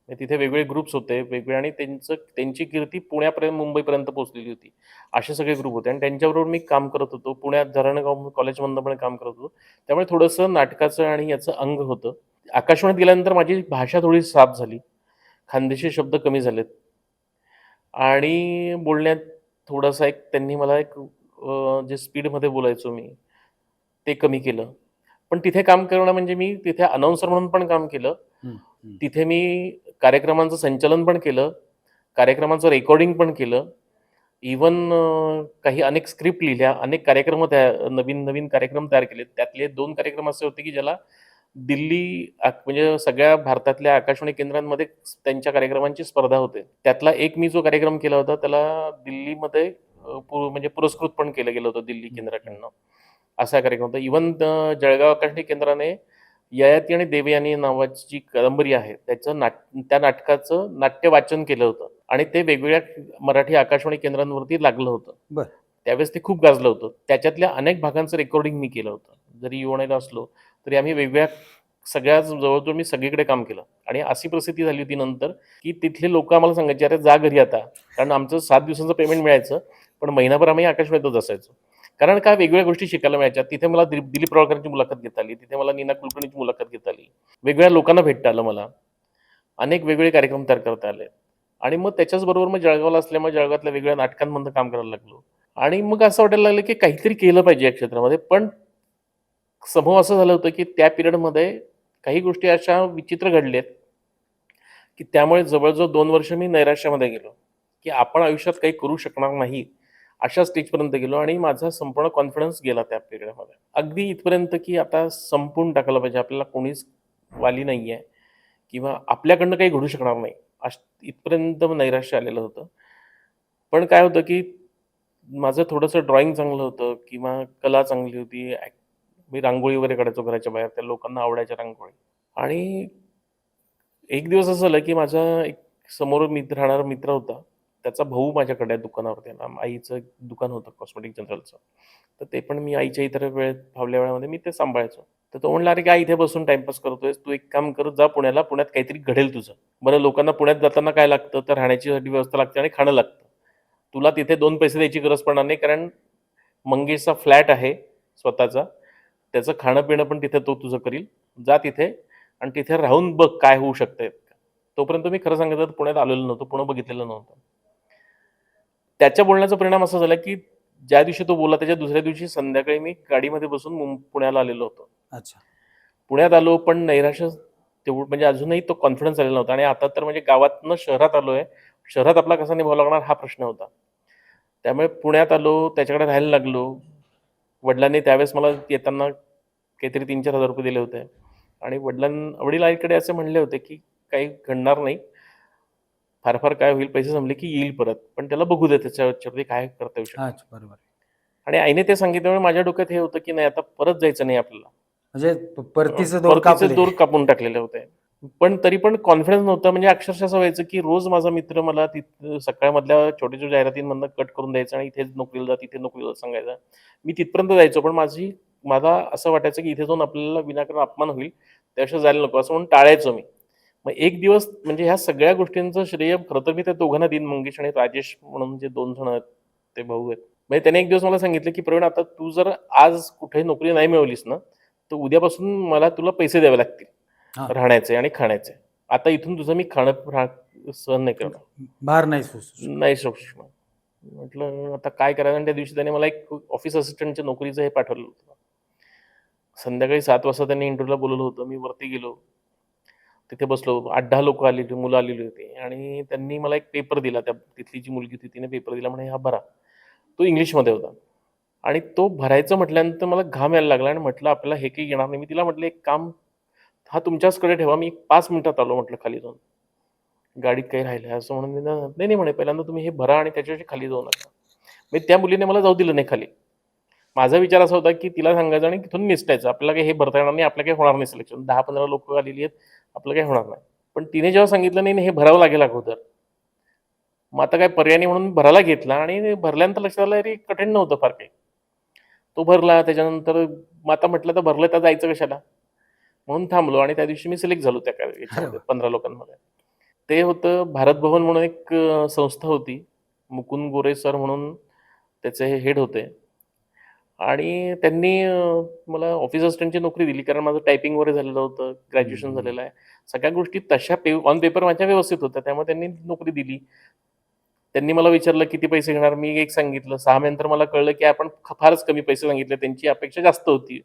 म्हणजे तिथे वेगवेगळे ग्रुप्स होते, वेगळे, आणि त्यांची कीर्ती पुण्यापर्यंत, मुंबईपर्यंत पोहोचलेली होती. असे सगळे ग्रुप होते आणि त्यांच्याबरोबर मी काम करत होतो. पुण्यात धरणगाव कॉलेजमधनं पण काम करत होतो. त्यामुळे थोडंसं नाटकाचं आणि याचं अंग होतं. आकाशवाणीत गेल्यानंतर माझी भाषा थोडी साफ झाली. खानदेशी शब्द कमी झालेत आणि बोलण्यात थोडासा एक त्यांनी मला जे स्पीडमध्ये बोलायचो मी, ते कमी केलं. पण तिथे काम करणं म्हणजे मी तिथे अनाउन्सर म्हणून पण काम केलं. हं, हं. तिथे मी कार्यक्रमांचं संचालन पण केलं. कार्यक्रमांचं रेकॉर्डिंग पण केलं. इव्हन काही अनेक स्क्रिप्ट लिहिल्या, अनेक नवीन-नवीन कार्यक्रम तयार केलेत. त्यातले 2 कार्यक्रम असे होते, की ज्याला म्हणजे सगळ्या भारतातल्या आकाशवाणी केंद्रांमध्ये त्यांच्या कार्यक्रमांची स्पर्धा होते. त्यातला एक मी जो कार्यक्रम केला होता, त्याला दिल्लीमध्ये म्हणजे पुरस्कृत पण केलं गेलं होतं दिल्ली हं, हं. केंद्राकडनं. असा कार्यक्रम होता. इव्हन जळगाव आकाशवाणी केंद्राने ययाती आणि देवयानी नावाची जी कादंबरी आहे, त्या नाटकाचं नाट्य वाचन केलं होतं आणि ते वेगवेगळ्या मराठी आकाशवाणी केंद्रांवरती लागलं होतं. बरं. त्यावेळेस ते खूप गाजलं होतं. त्याच्यातल्या अनेक भागांचं रेकॉर्डिंग मी केलं होतं. जरी युवानेला असलो, तरी आम्ही जवळ-जवळ मी सगळीकडे काम केलं. आणि अशी परिस्थिती झाली होती नंतर, की तिथले लोकं आम्हाला सांगायचे, "अरे जा घरी आता." कारण आमचं 7 दिवसांचं पेमेंट मिळायचं, पण महिनाभर आम्ही आकाशवाणीतच असायचो. कारण काय, वेगवेगळ्या गोष्टी शिकायला मिळायच्या. तिथे मला दिलीप प्रभाकरांची मुलाखत घेता आली. तिथे मला नीना कुलकर्णीची मुलाखत घेता आली. वेगवेगळ्या लोकांना भेटता आलं मला. अनेक वेगवेगळे कार्यक्रम तयार करता आले. आणि मग त्याच्याच बरोबर मग जळगावला असल्यामुळे जळगावातल्या वेगवेगळ्या नाटकांमधनं काम करायला लागलो. आणि मग असं वाटायला लागलं, की काहीतरी केलं पाहिजे या क्षेत्रामध्ये. पण समोर असं झालं होतं, की त्या पिरियडमध्ये काही गोष्टी अशा विचित्र घडल्यात, की त्यामुळे जवळ-जवळ 2 वर्ष मी नैराश्यामध्ये गेलो, की आपण आयुष्यात काही करू शकणार नाही, अशा स्टेजपर्यंत गेलो आणि माझा संपूर्ण कॉन्फिडन्स गेला त्या पिरियडमध्ये. अगदी इथपर्यंत, की आता संपवून टाकायला पाहिजे. आपल्याला कोणीच वाली नाहीये किंवा आपल्याकडनं काही घडू शकणार नाही. इथपर्यंत नैराश्य आलेलं होतं. पण काय होतं, की माझं थोडंसं ड्रॉइंग चांगलं होतं किंवा कला चांगली होती. मी रांगोळी वगैरे काढायचो घराच्या बाहेर. त्या लोकांना आवडायच्या रांगोळी. आणि एक दिवस असं झालं, की माझा एक समोर राहणारा मित्र होता. त्याचा भाऊ माझ्याकडे आहे दुकानावरती. आईचं एक दुकान होतं कॉस्मेटिक जनरलचं. तर ते पण मी आईच्या इतर वेळेत फावल्या वेळामध्ये मी ते सांभाळायचो. तर तो म्हणला, "अरे काय इथे बसून टाईमपास करतोयस? तू एक काम कर, जा पुण्याला. पुण्यात काहीतरी घडेल तुझं." बरं लोकांना पुण्यात जाताना काय लागतं? तर राहण्याची व्यवस्था लागते आणि खाणं लागतं. तुला तिथे 2 पैसे द्यायची गरज पडणार नाही कारण मंगेशचा फ्लॅट आहे स्वतःचा. त्याचं खाणं-पिणं पण तिथे तो तुझं करील. जा तिथे आणि तिथे राहून बघ काय होऊ शकतंय. तोपर्यंत मी खरं सांगितलं तर पुण्यात आलेलो नव्हतो. पुणं बघितलेलं नव्हतं. त्याच्या बोलण्याचा परिणाम असा झाला, की ज्या दिवशी तो बोलला त्याच्या दुसऱ्या दिवशी संध्याकाळी मी गाडीमध्ये बसून पुण्याला आलेलो होतो. अच्छा. पुण्यात आलो पण नैराश्य तेवढं म्हणजे अजूनही तो कॉन्फिडन्स आलेला नव्हता आणि आता तर म्हणजे गावातनं शहरात आलोय. शहरात आपला कसा निभावावा लागणार हा प्रश्न होता. त्यामुळे पुण्यात आलो, त्याच्याकडे राहायला लागलो. वडिलांनी त्यावेळेस मला येताना काहीतरी ₹3,000-4,000 दिले होते आणि वडील आईकडे असे म्हणले होते, की काही घडणार नाही. फार-फार काय होईल, पैसे संपले की येईल परत. पण त्याला बघू दे त्याच्यावरती काय करता येऊ शकतं. अच्छा, बरोबर. आणि आईने ते सांगितल्यामुळे माझ्या डोक्यात हे होतं, की नाही आता परत जायचं नाही आपल्याला. म्हणजे परतीचे दोर परतीचे कापले. दोर कापून टाकलेले होते. पण तरी पण कॉन्फिडन्स नव्हता. म्हणजे अक्षरशः असं व्हायचं, की रोज माझा मित्र मला सकाळमधल्या छोट्या-छोट्या जाहिरातींमधनं कट करून द्यायचा आणि इथेच नोकरीला जा, तिथे नोकरीला जा सांगायचा. मी तिथपर्यंत जायचो. पण मला असं वाटायचं, की इथे जाऊन आपल्याला विनाकारण अपमान होईल. त्यापेक्षा जायला नको असं म्हणून टाळायचो मी. मग एक दिवस म्हणजे ह्या सगळ्या गोष्टींचं श्रेय खरं तर मी त्या दोघांना देईन, मंगेश आणि राजेश म्हणून जे 2 जण आहेत, ते भाऊ आहेत. म्हणजे त्याने एक दिवस मला सांगितलं, की "प्रवीण आता तू जर आज कुठे नोकरी नाही मिळवलीस ना, तर उद्यापासून मला तुला पैसे द्यावे लागतील हां. राहण्याचे आणि खाण्याचे. आता इथून तुझं मी सहन नाही करणार. भार नाही सोसू. नाही सोसू शकणार." म्हटलं आता काय करायचं आणि त्या दिवशी त्याने मला एक ऑफिस असिस्टंटच्या नोकरीचं हे पाठवलं होतं. संध्याकाळी 7 वाजता त्यांनी इंटरव्ह्यूला बोलावलं होतं. मी वरती गेलो. तिथे बसलो. 8-10 लोकं आलेली, मुलं आलेली होती आणि त्यांनी मला एक पेपर दिला. तिथली जी मुलगी होती तिने पेपर दिला. म्हणे, "हा भरा." तो इंग्लिशमध्ये होता आणि तो भरायचं म्हटल्यानंतर मला घाम यायला लागला आणि म्हटलं, "आपल्याला हे काही येणार नाही." मी तिला म्हटलं, "एक काम हा तुमच्याचकडे ठेवा. मी 5 मिनिटात आलो," म्हटलं खाली जाऊन. "गाडीत काही राहिलंय?" असं म्हणून मी ना "नाही, नाही," म्हणे, "पहिल्यांदा तुम्ही हे भरा आणि त्याच्याशी खाली जाऊ नका." म्हणजे त्या मुलीने मला जाऊ दिलं नाही खाली. माझा विचार असा होता, की तिला सांगायचं आणि तिथून निसटायचं. आपल्याला काही हे भरता येणार नाही, आपलं काही होणार नाही सिलेक्शन. 10-15 लोकं आलेली आहेत, आपलं काही होणार नाही. पण तिने जेव्हा सांगितलं, "नाही, नाही, हे भरावं लागेल अगोदर." मग आता काय पर्याय नाही म्हणून भरायला घेतला आणि भरल्यानंतर लक्षात आलं, अरे कठीण नव्हतं फार काही. तो भरला त्याच्यानंतर मग आता म्हटलं तर भरलं तर जायचं कशाला? म्हणून थांबलो आणि त्या दिवशी मी सिलेक्ट झालो त्या अरे याच्यामध्ये वाह! 15 लोकांमध्ये. ते होतं भारत भवन म्हणून एक संस्था होती. मुकुंद गोरे सर म्हणून त्याचे हे हेड होते आणि त्यांनी मला ऑफिस असिस्टंटची नोकरी दिली कारण माझं टायपिंग वगैरे झालेलं होतं, हं, ग्रॅज्युएशन हं. झालेलं आहे. सगळ्या गोष्टी तशा ऑन पेपर माझ्या व्यवस्थित होत्या. त्यामुळे त्यांनी नोकरी दिली. त्यांनी मला विचारलं, "किती पैसे घेणार?" मी एक सांगितलं. 6 महिन्यानंतर मला कळलं, की आपण फारच कमी पैसे सांगितले. त्यांची अपेक्षा जास्त होती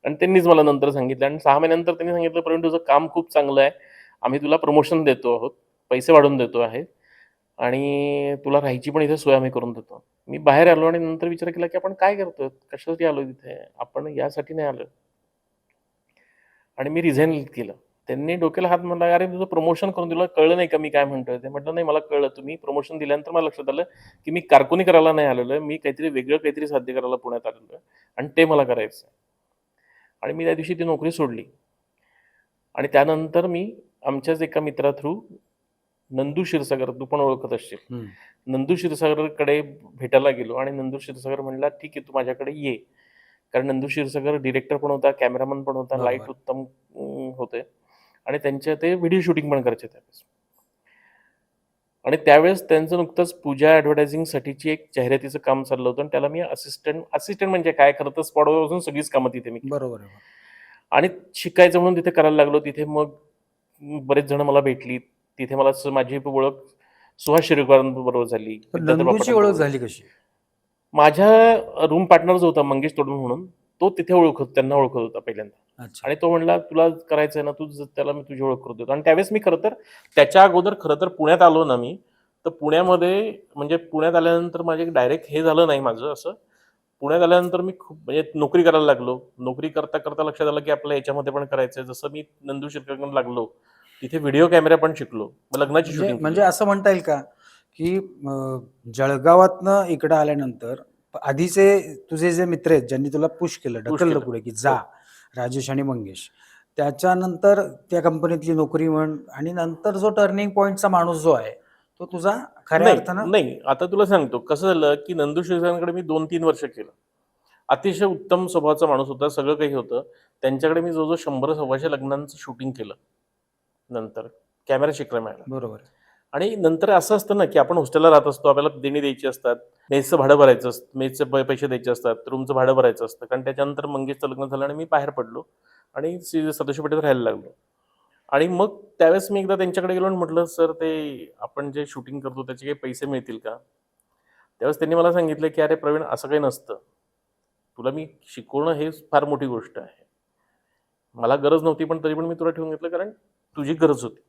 आणि त्यांनीच मला नंतर सांगितलं आणि 6 महिन्यानंतर त्यांनी सांगितलं, "प्रवीण तुझं काम खूप चांगलं आहे. आम्ही तुला प्रमोशन देतो आहोत. पैसे वाढवून देतो आहे आणि तुला राहायची पण इथे सोय आम्ही करून देतो." मी बाहेर आलो आणि नंतर विचार केला, की आपण काय करतोय? कशासाठी आलोय तिथे? आपण यासाठी नाही आलोय आणि मी रिझाइन केलं. त्यांनी डोक्याला हात मारला, "अरे तुझं प्रमोशन करून तुला कळलं नाही का मी काय म्हणतोय ते?" म्हटलं, "नाही मला कळलं. तुम्ही प्रमोशन दिल्यानंतर मला लक्षात आलं, की मी कारकुनी करायला नाही आलेलो आहे. मी काहीतरी वेगळं काहीतरी साध्य करायला पुण्यात आलेलो आहे आणि ते मला करायचं आहे." आणि मी त्या दिवशी ती नोकरी सोडली आणि त्यानंतर मी आमच्याच एका मित्रा थ्रू नंदू क्षीरसागर तू पण ओळखत असशील. हं. नंदू क्षीरसागरकडे भेटायला गेलो आणि नंदू क्षीरसागर म्हणला, "ठीक आहे, तू माझ्याकडे ये." कारण नंदू क्षीरसागर डिरेक्टर पण होता, कॅमेरामन पण होता, लाईट बरोबर. उत्तम होते आणि त्यांच्या ते व्हिडिओ शूटिंग पण करायचे त्यावेळेस. आणि त्यावेळेस त्यांचं नुकतंच पूजा ॲडव्हर्टायझिंगसाठीची एक जाहिरातीचं काम चाललं होतं आणि त्याला मी असिस्टंट म्हणजे काय खरं तर स्पॉटवर बसून सगळीच कामं तिथे मी केली. बरोबर आहे. बरोबर. आणि शिकायचं म्हणून तिथे करायला लागलो. तिथे मग बरेच जण मला भेटली. तिथे मला माझी ओळख सुहास शिरवाडकरांबरोबर झाली, पण विद्याधर नंदूची ओळख बापटांबरोबर झाली झाली. कशी? माझ्या रूम पार्टनर जो होता मंगेश तोडमे म्हणून, तो तिथे त्यांना ओळखत होता पहिल्यांदा. अच्छा. आणि तो म्हणला, "तुला करायचंय ना, त्याला मी तुझी ओळख करून देतो." आणि त्यावेळेस मी खरं तर त्याच्या अगोदर खरं तर पुण्यात आलो ना मी, तर पुण्यामध्ये म्हणजे पुण्यात आल्यानंतर माझे डायरेक्ट हे झालं नाही माझं असं. पुण्यात आल्यानंतर मी खूप म्हणजे नोकरी करायला लागलो. नोकरी करता लक्षात आलं, की आपल्याला याच्यामध्ये पण करायचंय. जसं मी नंदू शिरकरकडून लागलो, तिथे व्हिडिओ कॅमेरा पण शिकलो. मग लग्नाची म्हणजे शूटिंग केली. म्हणजे असं म्हणता येईल का, की जळगावातनं इकडं आल्यानंतर आधीचे तुझे जे मित्र आहेत, ज्यांनी तुला पुश केलं, पुश ढकललं केलं. पुढे, की हो. जा, राजेश आणि मंगेश. त्याच्यानंतर त्या कंपनीतली नोकरी म्हण आणि नंतर जो टर्निंग पॉइंटचा माणूस जो आहे, तो तुझा खऱ्या नाही अर्थानं नाही, आता तुला सांगतो कसं झालं, की नंदू शिरसाटांकडे मी 2-3 वर्ष केलं. अतिशय उत्तम स्वभावाचा माणूस होता, सगळं काही होतं. त्यांच्याकडे मी जवळ-जवळ 100-125 लग्नांचं शूटिंग केलं नंतर. कॅमेरा शिकला मिळाला. बरोबर आहे. आणि नंतर असं असतं ना, की आपण हॉस्टेलला राहत असतो, आपल्याला देणी द्यायची असतात, मेसचं भाडं भरायचं असतं, मेसचे पैसे द्यायचे असतात, रूमचं भाडं भरायचं असतं. कारण त्याच्यानंतर मंगेशचं लग्न झालं आणि मी बाहेर पडलो आणि सदाशिव पेठेत राहायला लागलो. आणि मग त्यावेळेस मी एकदा त्यांच्याकडे गेलो आणि म्हटलं, "सर, ते आपण जे शूटिंग करतो त्याचे काही पैसे मिळतील का?" त्यावेळेस त्यांनी मला सांगितलं, की "अरे प्रवीण, असं काही नसतं. तुला मी शिकवणं हे फार मोठी गोष्ट आहे. मला गरज नव्हती, पण तरी पण मी तुला ठेवून घेतलं कारण तुझी गरज होती."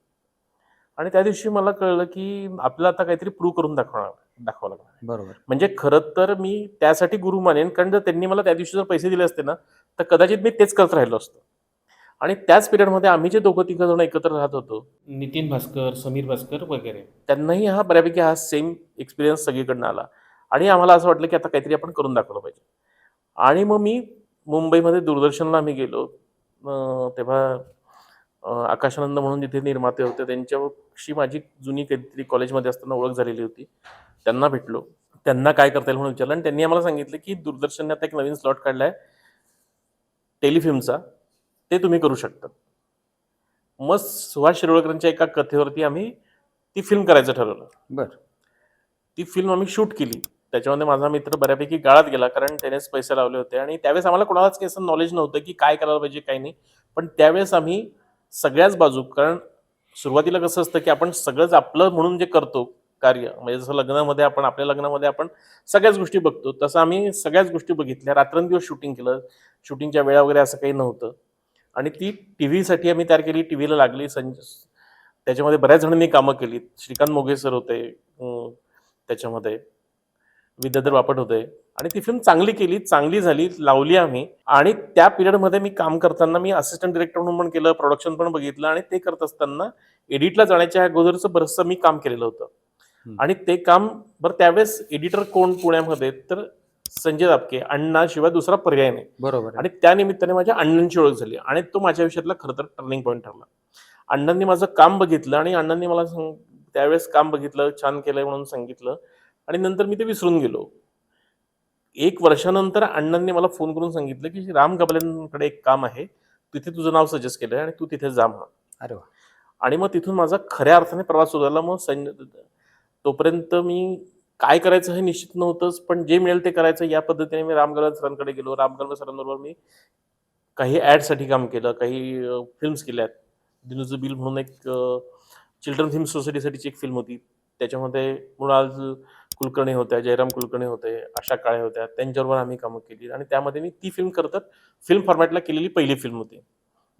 आणि त्या दिवशी मला कळलं, की आपल्याला आता काहीतरी प्रूव्ह करून दाखवावं लागणार. बरोबर. म्हणजे खरं तर मी त्यासाठी गुरु मानेन, कारण जर त्यांनी मला त्या दिवशी जर पैसे दिले असते ना, तर कदाचित मी तेच करत राहिलो असतो. आणि त्याच पिरियडमध्ये आम्ही जे दोघं तिघं जण एकत्र राहत होतो, नितीन भास्कर, समीर भास्कर वगैरे, त्यांनाही बऱ्यापैकी सेम एक्सपिरियन्स सगळीकडनं आला. आणि आम्हाला असं वाटलं, की आता काहीतरी आपण करून दाखवलं पाहिजे. आणि मग मी मुंबईमध्ये दूरदर्शनला आम्ही गेलो. तेव्हा आकाशानंद म्हणून जिथे निर्माते होते त्यांच्याशी माझी जुनी काहीतरी कॉलेजमध्ये असताना ओळख झालेली होती. त्यांना भेटलो. त्यांना काय करता येईल म्हणून विचारलं आणि त्यांनी आम्हाला सांगितलं, की दूरदर्शनने आता एक नवीन स्लॉट काढलाय टेलिफिल्मचा, ते तुम्ही करू शकता. मग सुहास शिरोडकरांच्या एका कथेवरती आम्ही ती फिल्म करायचं ठरवलं. बरं. ती फिल्म आम्ही शूट केली. त्याच्यामध्ये माझा मित्र बऱ्यापैकी गाळात गेला कारण त्यानेच पैसे लावले होते आणि त्यावेळेस आम्हाला कोणालाच काही असं नॉलेज नव्हतं, की काय करायला पाहिजे, काय नाही. पण त्यावेळेस आम्ही सगळ्याच बाजू, कारण सुरुवातीला कसं असतं, की आपण सगळंच आपलं म्हणून जे करतो कार्य, म्हणजे जसं लग्नामध्ये आपण आपल्या लग्नामध्ये आपण सगळ्याच गोष्टी बघतो, तसं आम्ही सगळ्याच गोष्टी बघितल्या. रात्रंदिवस शूटिंग केलं. शूटिंगच्या वेळा वगैरे असं काही नव्हतं. आणि ती टीव्हीसाठी आम्ही तयार केली. टीव्हीला लागली. त्याच्यामध्ये बऱ्याच जणांनी कामं केली. श्रीकांत मोघे सर होते त्याच्यामध्ये. विद्याधर बापट होते आणि ती फिल्म चांगली केली, चांगली झाली, लावली आम्ही. आणि त्या पिरियडमध्ये मी काम करताना मी असिस्टंट डिरेक्टर म्हणून पण केलं, प्रोडक्शन पण बघितलं आणि ते करत असताना एडिटला जाण्याच्या अगोदरचं बरंचसं मी काम केलेलं होतं. आणि ते काम त्यावेळेस एडिटर कोण पुण्यामध्ये, तर संजय दापके, अण्णाशिवाय दुसरा पर्याय नाही. बरोबर आहे. आणि त्या निमित्ताने माझ्या अण्णांची ओळख झाली आणि तो माझ्या आयुष्यातला खरं तर टर्निंग पॉईंट ठरला. अण्णांनी माझं काम बघितलं आणि अण्णांनी मला त्यावेळेस काम बघितलं, छान केलंय म्हणून सांगितलं आणि नंतर मी ते विसरून गेलो. 1 वर्षानंतर अण्णांनी मला फोन करून सांगितलं, की राम गबालेंकडे एक काम आहे. तिथे तुझं नाव सजेस्ट केलंय आणि तू तिथे जा म्हणून. अरे वाह! आणि मग तिथून माझा खऱ्या अर्थाने प्रवास सुरू झाला. मग तोपर्यंत मी काय करायचं हे निश्चित नव्हतंच, पण जे मिळेल ते करायचं या पद्धतीने मी राम गबाले सरांकडे गेलो. राम गबाले सरांबरोबर मी काही ॲडसाठी काम केलं, काही फिल्म्स केल्यात. दिनूचं बिल म्हणून एक चिल्ड्रन फिल्म सोसायटीसाठीची एक फिल्म होती. त्याच्यामध्ये मृणाल कुलकर्णी होत्या, जयराम कुलकर्णी होते, आशा काळे होत्या. त्यांच्याबरोबर आम्ही कामं केली आणि त्यामध्ये मी ती फिल्म खरं तर फिल्म फॉर्मॅटला केलेली पहिली फिल्म होती,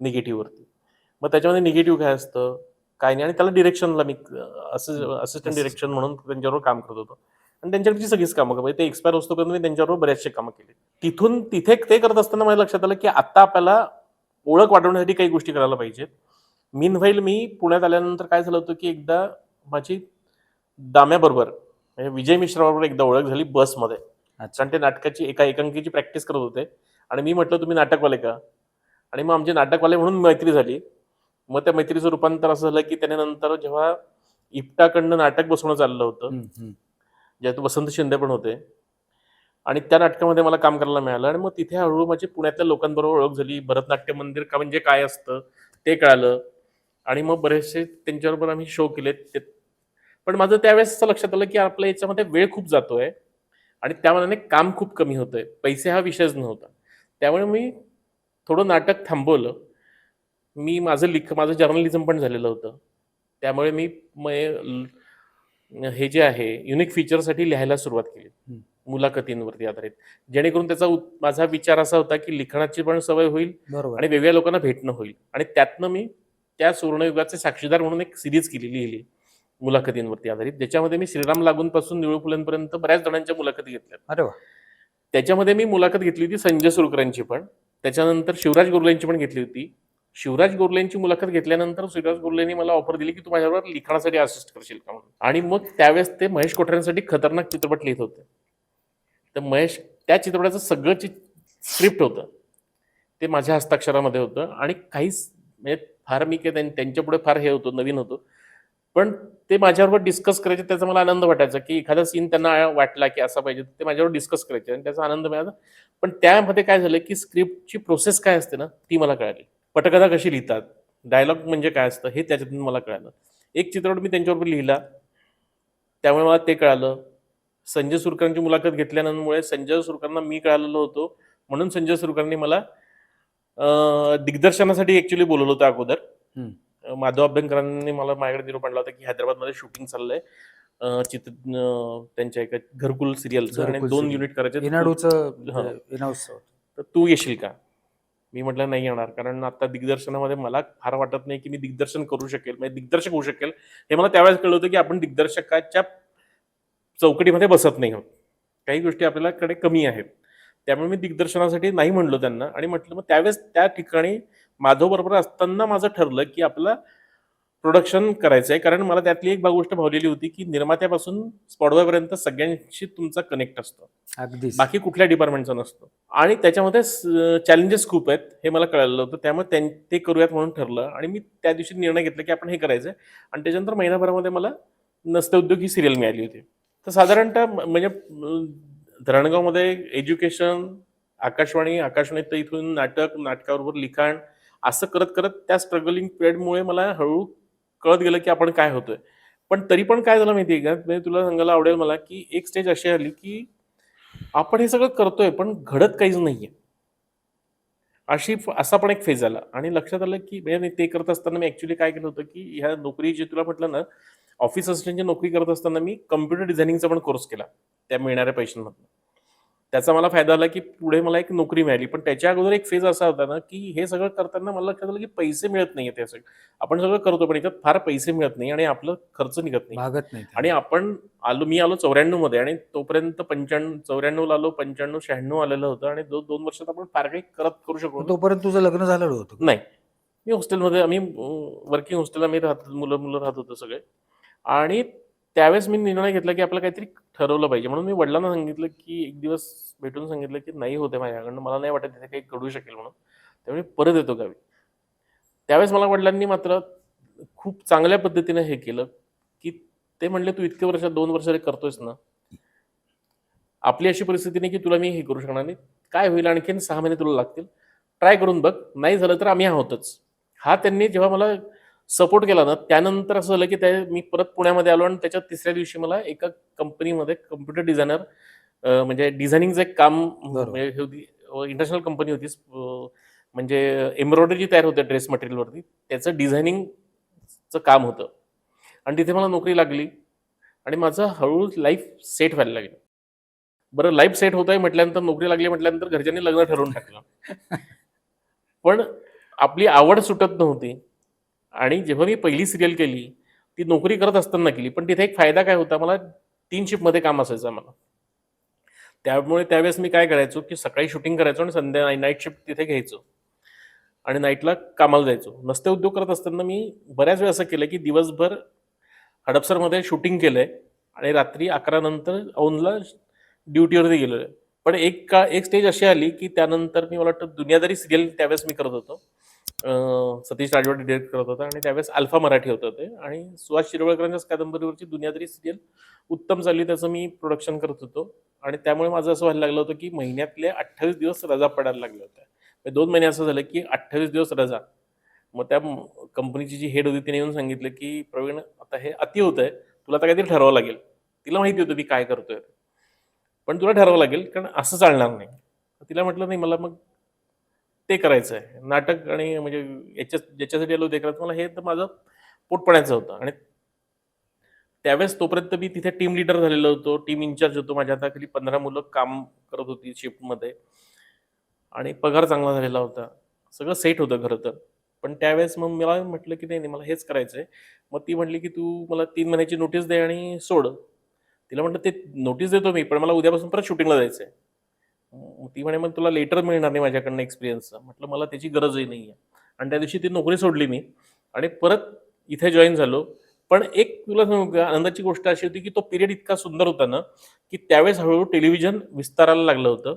निगेटिव्हवरती. मग त्याच्यामध्ये निगेटिव्ह काय असतं, काय नाही आणि त्याला डिरेक्शनला मी असिस्टंट डिरेक्शन म्हणून त्यांच्याबरोबर काम करत होतो. आणि त्यांच्याकडची सगळीच कामं म्हणजे ते एक्सपायर होतोपर्यंत मी त्यांच्याबरोबर बऱ्याचशा कामं केली. तिथून तिथे ते करत असताना माझ्या लक्षात आलं, की आता आपल्याला ओळख वाढवण्यासाठी काही गोष्टी करायला पाहिजेत. मीनव्हाईल मी पुण्यात आल्यानंतर काय झालं होतं, की एकदा माझी दाम्याबरोबर म्हणजे विजय मिश्राबरोबर एकदा ओळख झाली बसमध्ये. अच्छा. कारण ते नाटकाची एका एकांकीची प्रॅक्टिस करत होते आणि मी म्हटलं, "तुम्ही नाटकवाले का?" आणि मग आमचे नाटकवाले म्हणून मैत्री झाली. मग त्या मैत्रीचं रूपांतर असं झालं, की त्याने नंतर जेव्हा इप्टाकडनं नाटक बसवणं चाललं होतं, हं, हं. ज्यात वसंत शिंदे पण होते आणि त्या नाटकामध्ये मला काम करायला मिळालं आणि मग तिथे हळूहळू माझी पुण्यातल्या लोकांबरोबर ओळख झाली. भरतनाट्य मंदिर का म्हणजे काय असतं ते कळालं आणि मग बरेचसे त्यांच्याबरोबर आम्ही शो केलेत. पण माझं त्यावेळेस असं लक्षात आलं, की आपल्या याच्यामध्ये वेळ खूप जातोय आणि त्यामानाने काम खूप कमी होतंय. पैसे हा विषयच नव्हता. त्यामुळे मी थोडं नाटक थांबवलं. माझं जर्नलिझम पण झालेलं होतं. त्यामुळे मी हे जे आहे युनिक फीचरसाठी लिहायला सुरुवात केली. हं. मुलाखतींवरती आधारित. जेणेकरून माझा विचार असा होता, की लिखाणाची पण सवय होईल बरोबर. आणि वेगळ्या लोकांना भेटणं होईल. आणि त्यातनं मी त्या सुवर्णयुगाचे साक्षीदार म्हणून एक सीरीज लिहिली मुलाखतींवरती आधारित. ज्याच्यामध्ये मी श्रीराम लागूंपासून निळू फुलेंपर्यंत बऱ्याच जणांच्या मुलाखती घेतल्यात. अरे वाह! त्याच्यामध्ये मी मुलाखत घेतली होती संजय सुरकरांची पण. त्याच्यानंतर शिवराज गोरलेंची पण घेतली होती. शिवराज गोरलेंची मुलाखत घेतल्यानंतर शिवराज गोरलेंनी मला ऑफर दिली, की तू माझ्याबरोबर लिखाणासाठी असिस्ट करशील का म्हणून. आणि मग त्यावेळेस ते महेश कोठारेंसाठी खतरनाक चित्रपट लिहित होते. तर त्या चित्रपटाचं सगळं स्क्रिप्ट होतं. ते माझ्या हस्ताक्षरामध्ये होतं आणि काहीच म्हणजे फार मी काही त्यांच्यापुढे फार हे होतो, नवीन होतो. पण ते माझ्याबरोबर डिस्कस करायचे, त्याचा मला आनंद वाटायचा, की एखादा सीन त्यांना वाटला, की असा पाहिजे, ते माझ्याबरोबर डिस्कस करायचे आणि त्याचा आनंद मिळाला. पण त्यामध्ये काय झालं, की स्क्रिप्टची प्रोसेस काय असते ना, ती मला कळाली. पटकथा कशी लिहितात, डायलॉग म्हणजे काय असतं, हे त्याच्यातून मला कळालं. एक चित्रपट मी त्यांच्याबरोबर लिहिला, त्यामुळे मला ते कळालं. संजय सुरकरांची मुलाखत घेतल्यामुळे संजय सुरकरांना मी कळालेलो होतो. म्हणून संजय सुरकरांनी मला दिग्दर्शनासाठी ॲक्चुअली बोलावलं होतं अगोदर. हं. माधव अभ्यंकरांनी मला माझ्याकडे निरोप आणला होता, की हैदराबादमध्ये शूटिंग चाललंय. त्यांच्या एका घरकुल सीरियलचं आणि घरकुल 2 सिरियल. युनिट करायचे. इनाडूचं हां. इनाऊचं होतं. तर तू येशील का? मी म्हटलं नाही येणार. कारण आता दिग्दर्शनामध्ये मला फार वाटत नाही, की मी दिग्दर्शन करू शकेल, म्हणजे दिग्दर्शक होऊ शकेल. हे मला त्यावेळेस कळलं होतं, की आपण दिग्दर्शकाच्या चौकटीमध्ये बसत नाही आहोत. काही गोष्टी आपल्याकडे कमी आहेत. त्यामुळे मी दिग्दर्शनासाठी नाही म्हणलो त्यांना आणि म्हटलं मग त्यावेळेस त्या ठिकाणी माधवबरोबर असताना माझं ठरलं, की आपलं प्रोडक्शन करायचं आहे. कारण मला त्यातली एक गोष्ट भावलेली होती, की निर्मात्यापासून स्पॉटबॉयपर्यंत सगळ्यांशी तुमचा कनेक्ट असतो. अगदीच. बाकी कुठल्या डिपार्टमेंटचा नसतो. आणि त्याच्यामध्ये चॅलेंजेस खूप आहेत हे मला कळालं होतं. त्यामुळे ते करूयात म्हणून ठरलं आणि मी त्या दिवशी निर्णय घेतला, की आपण हे करायचं आणि त्याच्यानंतर महिनाभरामध्ये मला नसते उद्योग ही सीरियल मिळाली होती. तर साधारणतः म्हणजे धरणगावमध्ये एज्युकेशन, आकाशवाणी तर इथून नाटक, नाटकाबरोबर लिखाण असं करत त्या स्ट्रगलिंग पिरियडमुळे मला हळू कळत गेलं, की आपण काय होतोय. पण तरी पण काय झालं माहिती आहे का? म्हणजे तुला सांगायला आवडेल मला, की एक स्टेज अशी आली, की आपण हे सगळं करतोय, पण घडत काहीच नाहीये. असा पण एक फेज आला आणि लक्षात आलं, की म्हणजे मी ते करत असताना मी ॲक्चुअली काय केलं होतं, की ह्या नोकरी जी तुला म्हटलं ना, ऑफिस असिस्टंटची नोकरी करत असताना मी कॉम्प्युटर डिझायनिंगचा पण कोर्स केला, त्या मिळणाऱ्या पैशांमधनं. त्याचा मला फायदा झाला, की पुढे मला एक नोकरी मिळाली. पण त्याच्या अगोदर एक फेज असा होता ना, की हे सगळं करताना मला लक्षात आलं, की पैसे मिळत नाहीयेत हे सगळं. आपण सगळं करतो, पण याच्यात फार पैसे मिळत नाही आणि आपलं खर्च निघत नाही. भागत नाही आणि त्यामुळे. मी आलो 94 मध्ये आणि तोपर्यंत 94 ला आलो, 95, 96 आलेलं होतं आणि 2 वर्षात आपण फार काही करू शकलो मग ना. तोपर्यंत तुझं लग्न झालेलं होतं का? नाही. मी हॉस्टेलमध्ये आम्ही वर्किंग हॉस्टेलला मी राहत मुलं-मुलं राहत होतो सगळे आणि त्यावेळेस मी निर्णय घेतला, की आपलं काहीतरी ठरवलं पाहिजे. म्हणून मी वडिलांना सांगितलं, की एक दिवस भेटून सांगितलं, की नाही होत आहे माझ्याकडनं. मला नाही वाटत तिथे काही घडू शकेल म्हणून. त्यामुळे परत येतो गावी. त्यावेळेस मला वडिलांनी मात्र खूप चांगल्या पद्धतीने हे केलं, की ते म्हणले, "तू इतके वर्ष 2 वर्ष जरी करतोयस ना, आपली अशी परिस्थिती नाही, की तुला मी हे करू शकणार नाही. काय होईल आणखीन 6 महिने तुला लागतील. ट्राय करून बघ. नाही झालं तर आम्ही आहोतच." हा त्यांनी जेव्हा मला सपोर्ट केला ना, त्यानंतर असं झालं, की मी परत पुण्यामध्ये आलो आणि त्याच्या तिसऱ्या दिवशी मला एका कंपनीमध्ये कॉम्प्युटर डिझायनर म्हणजे डिझायनिंगचं एक काम बरोबर. म्हणजे हे होती इंटरनॅशनल कंपनी होती. म्हणजे एम्ब्रॉयडरी तयार होते ड्रेस मटेरियलवरती. त्याचं डिझायनिंगचं काम होतं आणि तिथे मला नोकरी लागली आणि माझं हळू लाईफ सेट व्हायला लागलं. बरं लाईफ सेट होत आहे म्हटल्यानंतर, नोकरी लागली म्हटल्यानंतर घरच्यांनी लग्न ठरवून टाकलं. पण आपली आवड सुटत नव्हती आणि जेव्हा मी पहिली सीरियल केली, ती नोकरी करत असताना केली. पण तिथे एक फायदा काय होता, मला 3 शिफ्टमध्ये काम असायचं आम्हाला. त्यामुळे त्यावेळेस मी काय करायचो, की सकाळी शूटिंग करायचो आणि नाईट शिफ्ट तिथे घ्यायचो आणि नाईटला कामाला जायचो. नसते उद्योग करत असताना मी बऱ्याच वेळा असं केलं, की दिवसभर हडपसरमध्ये शूटिंग केलंय आणि रात्री 11 नंतर औंधला ड्युटीवरती गेलेलो आहे. पण एक स्टेज अशी आली, की त्यानंतर मी मला वाटतं दुनियादारी सीरियल त्यावेळेस मी करत होतो. सतीश राजवाडे डिरेक्ट करत होता आणि त्यावेळेस अल्फा मराठी होतं ते आणि सुहास शिरवळकरांच्याच कादंबरीवरची दुनियादारी सीरियल उत्तम चालली, त्याचं मी प्रोडक्शन करत होतो आणि त्यामुळे माझं असं व्हायला लागलं होतं, की महिन्यातले 28 दिवस रजा पडायला लागल्या होत्या. 2 महिने असं झालं, की 28 दिवस रजा. मग त्या कंपनीची जी हेड होती तिने येऊन सांगितलं, की "प्रवीण आता हे अति होतंय. तुला आता काहीतरी ठरवावं लागेल." तिला माहिती होतं मी काय करतोय ते. पण तुला ठरवावं लागेल कारण असं चालणार नाही. तिला म्हटलं, "नाही मला मग ते करायचं आहे. नाटक आणि म्हणजे ज्याच्यासाठी आलो ते करायचं. मला हे तर माझं पोटपाण्याचं होतं." आणि त्यावेळेस तोपर्यंत मी तिथे टीम लीडर झालेलो होतो. टीम इन्चार्ज होतो. माझ्या हाताखाली 15 मुलं काम करत होती शिफ्टमध्ये आणि पगार चांगला झालेला होता. सगळं सेट होतं खरं तर. पण त्यावेळेस मग मला म्हटलं, की "नाही, नाही मला हेच करायचंय." मग ती म्हटली, की "तू मला 3 महिन्याची नोटीस दे आणि सोड." तिला म्हटलं, "ते नोटीस देतो मी, पण मला उद्यापासून परत शूटिंगला जायचंय." ती म्हणे, "मग तुला लेटर मिळणार नाही माझ्याकडनं एक्सपिरियन्सचं." म्हटलं, "मला त्याची गरजही नाहीये." आणि त्या दिवशी ती नोकरी सोडली मी आणि परत इथे जॉइन झालो. पण एक तुला सांगू का आनंदाची गोष्ट अशी होती, की तो पिरियड इतका सुंदर होता ना, की त्यावेळेस हळू टेलिव्हिजन विस्तारायला लागलं होतं.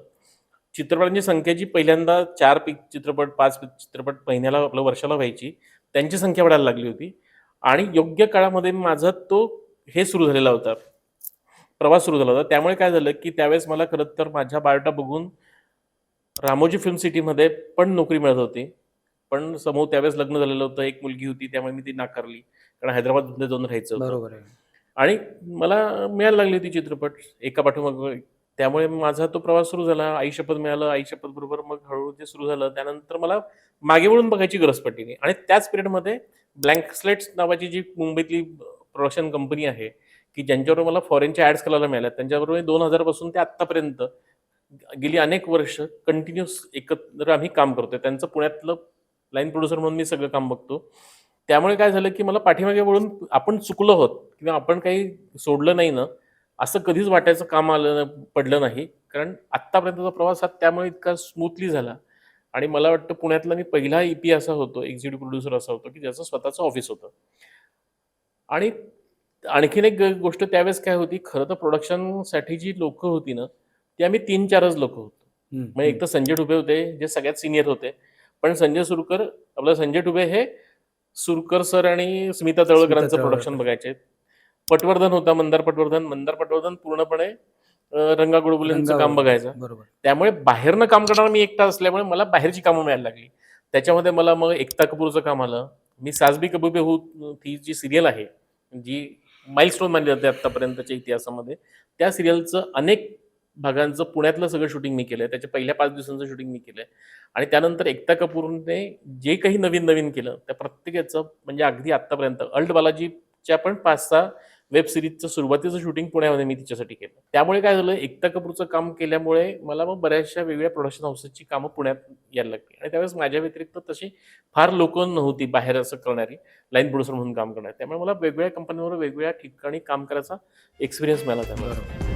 चित्रपटांची संख्या जी पहिल्यांदा 4 चित्रपट, 5 चित्रपट महिन्याला आपल्या वर्षाला व्हायची, त्यांची संख्या वाढायला लागली होती आणि योग्य काळामध्ये माझा तो हे सुरू झालेला होता, प्रवास सुरू झाला होता. त्यामुळे काय झालं, की त्यावेळेस मला खरं तर माझ्या बायोडाटा बघून रामोजी फिल्म सिटीमध्ये पण नोकरी मिळत होती. पण समोर त्यावेळेस लग्न झालेलं होतं, एक मुलगी होती, त्यामुळे मी ती नाकारली. कारण हैदराबादमध्ये जाऊन राहायचं होतं. बरोबर आहे. आणि मला मिळायला लागली होती चित्रपट एका पाठोमाग. त्यामुळे माझा तो प्रवास सुरू झाला. आई शपथ मिळालं. आई शपथ बरोबर मग हळू ते सुरू झालं. त्यानंतर मला मागे वळून बघायची गरज पडली नाही. आणि त्याच पिरियडमध्ये ब्लँक स्लेट्स नावाची जी मुंबईतली प्रोडक्शन कंपनी आहे, की ज्यांच्याबरोबर मला फॉरेनच्या ॲड्स करायला मिळाल्या. त्यांच्याबरोबर मी 2000 पासून ते आत्तापर्यंत गेली अनेक वर्ष कंटिन्यूअस एकत्र आम्ही काम करतोय. त्यांचं पुण्यातलं लाईन प्रोड्युसर म्हणून मी सगळं काम बघतो. त्यामुळे काय झालं, की मला पाठीमागे वळून आपण चुकलो आहोत किंवा आपण काही सोडलं नाही ना, असं कधीच वाटायचं काम पडलं नाही. कारण आत्तापर्यंतचा प्रवास हा त्यामुळे इतका स्मूथली झाला आणि मला वाटतं पुण्यातला मी पहिला ई-पी असा होतो, एक्झिक्युटिव्ह प्रोड्युसर असा होतो, की ज्याचं स्वतःचं ऑफिस होतं. आणि आणखीन एक गोष्ट त्यावेळेस काय होती, खरं तर प्रोडक्शनसाठी जी लोकं होती ना, ती आम्ही 3-4च लोकं होतो. हं, म्हणजे हं. एक तर संजय डुबे होते, जे सगळ्यात सीनियर होते. पण संजय सुरकर आपलं संजय डुबे हे सुरकर सर आणि स्मिता स्मिता तळवकरांचं प्रोडक्शन तळवळकर. बघायचे. पटवर्धन होता, मंदार पटवर्धन. मंदार पटवर्धन पूर्णपणे रंगा गोडबोलेंचं काम रंगाबरोबर. बघायचा. बरोबर. त्यामुळे बाहेरनं काम करणारा मी एकटा असल्यामुळे मला बाहेरची कामं मिळायला लागली. त्याच्यामध्ये मला मग एकता कपूरचं काम आलं. मी सास भी कभी बेहू ही जी सीरियल आहे, जी माइलस्टोन मानली जाते आत्तापर्यंतच्या इतिहासामध्ये. त्या सीरियलचं अनेक भागांचं पुण्यातलं सगळं शूटिंग मी केलंय. त्याच्या पहिल्या 5 दिवसांचं शूटिंग मी केलंय. आणि त्यानंतर एकता कपूरने जे काही नवीन-नवीन केलं, त्या प्रत्येकाचं म्हणजे अगदी आत्तापर्यंत अल्ट बालाजीच्या पण 5-6 वेब सीरीजचं सुरुवातीचं शूटिंग पुण्यामध्ये मी तिच्यासाठी केलं. त्यामुळे काय झालं, एकता कपूरचं काम केल्यामुळे मला मग बऱ्याचशा वेगवेगळ्या प्रोडक्शन हाऊसेसची कामं पुण्यात यायला लागली आणि त्यावेळेस माझ्या व्यतिरिक्त तशी फार लोकं नव्हती बाहेर असं करणारी, लाईन प्रोड्युसर म्हणून काम करणारी. त्यामुळे मला वेगवेगळ्या कंपन्यांवर वेगवेगळ्या ठिकाणी काम करायचा एक्सपिरियन्स मिळाला त्यामुळे. बरोबर.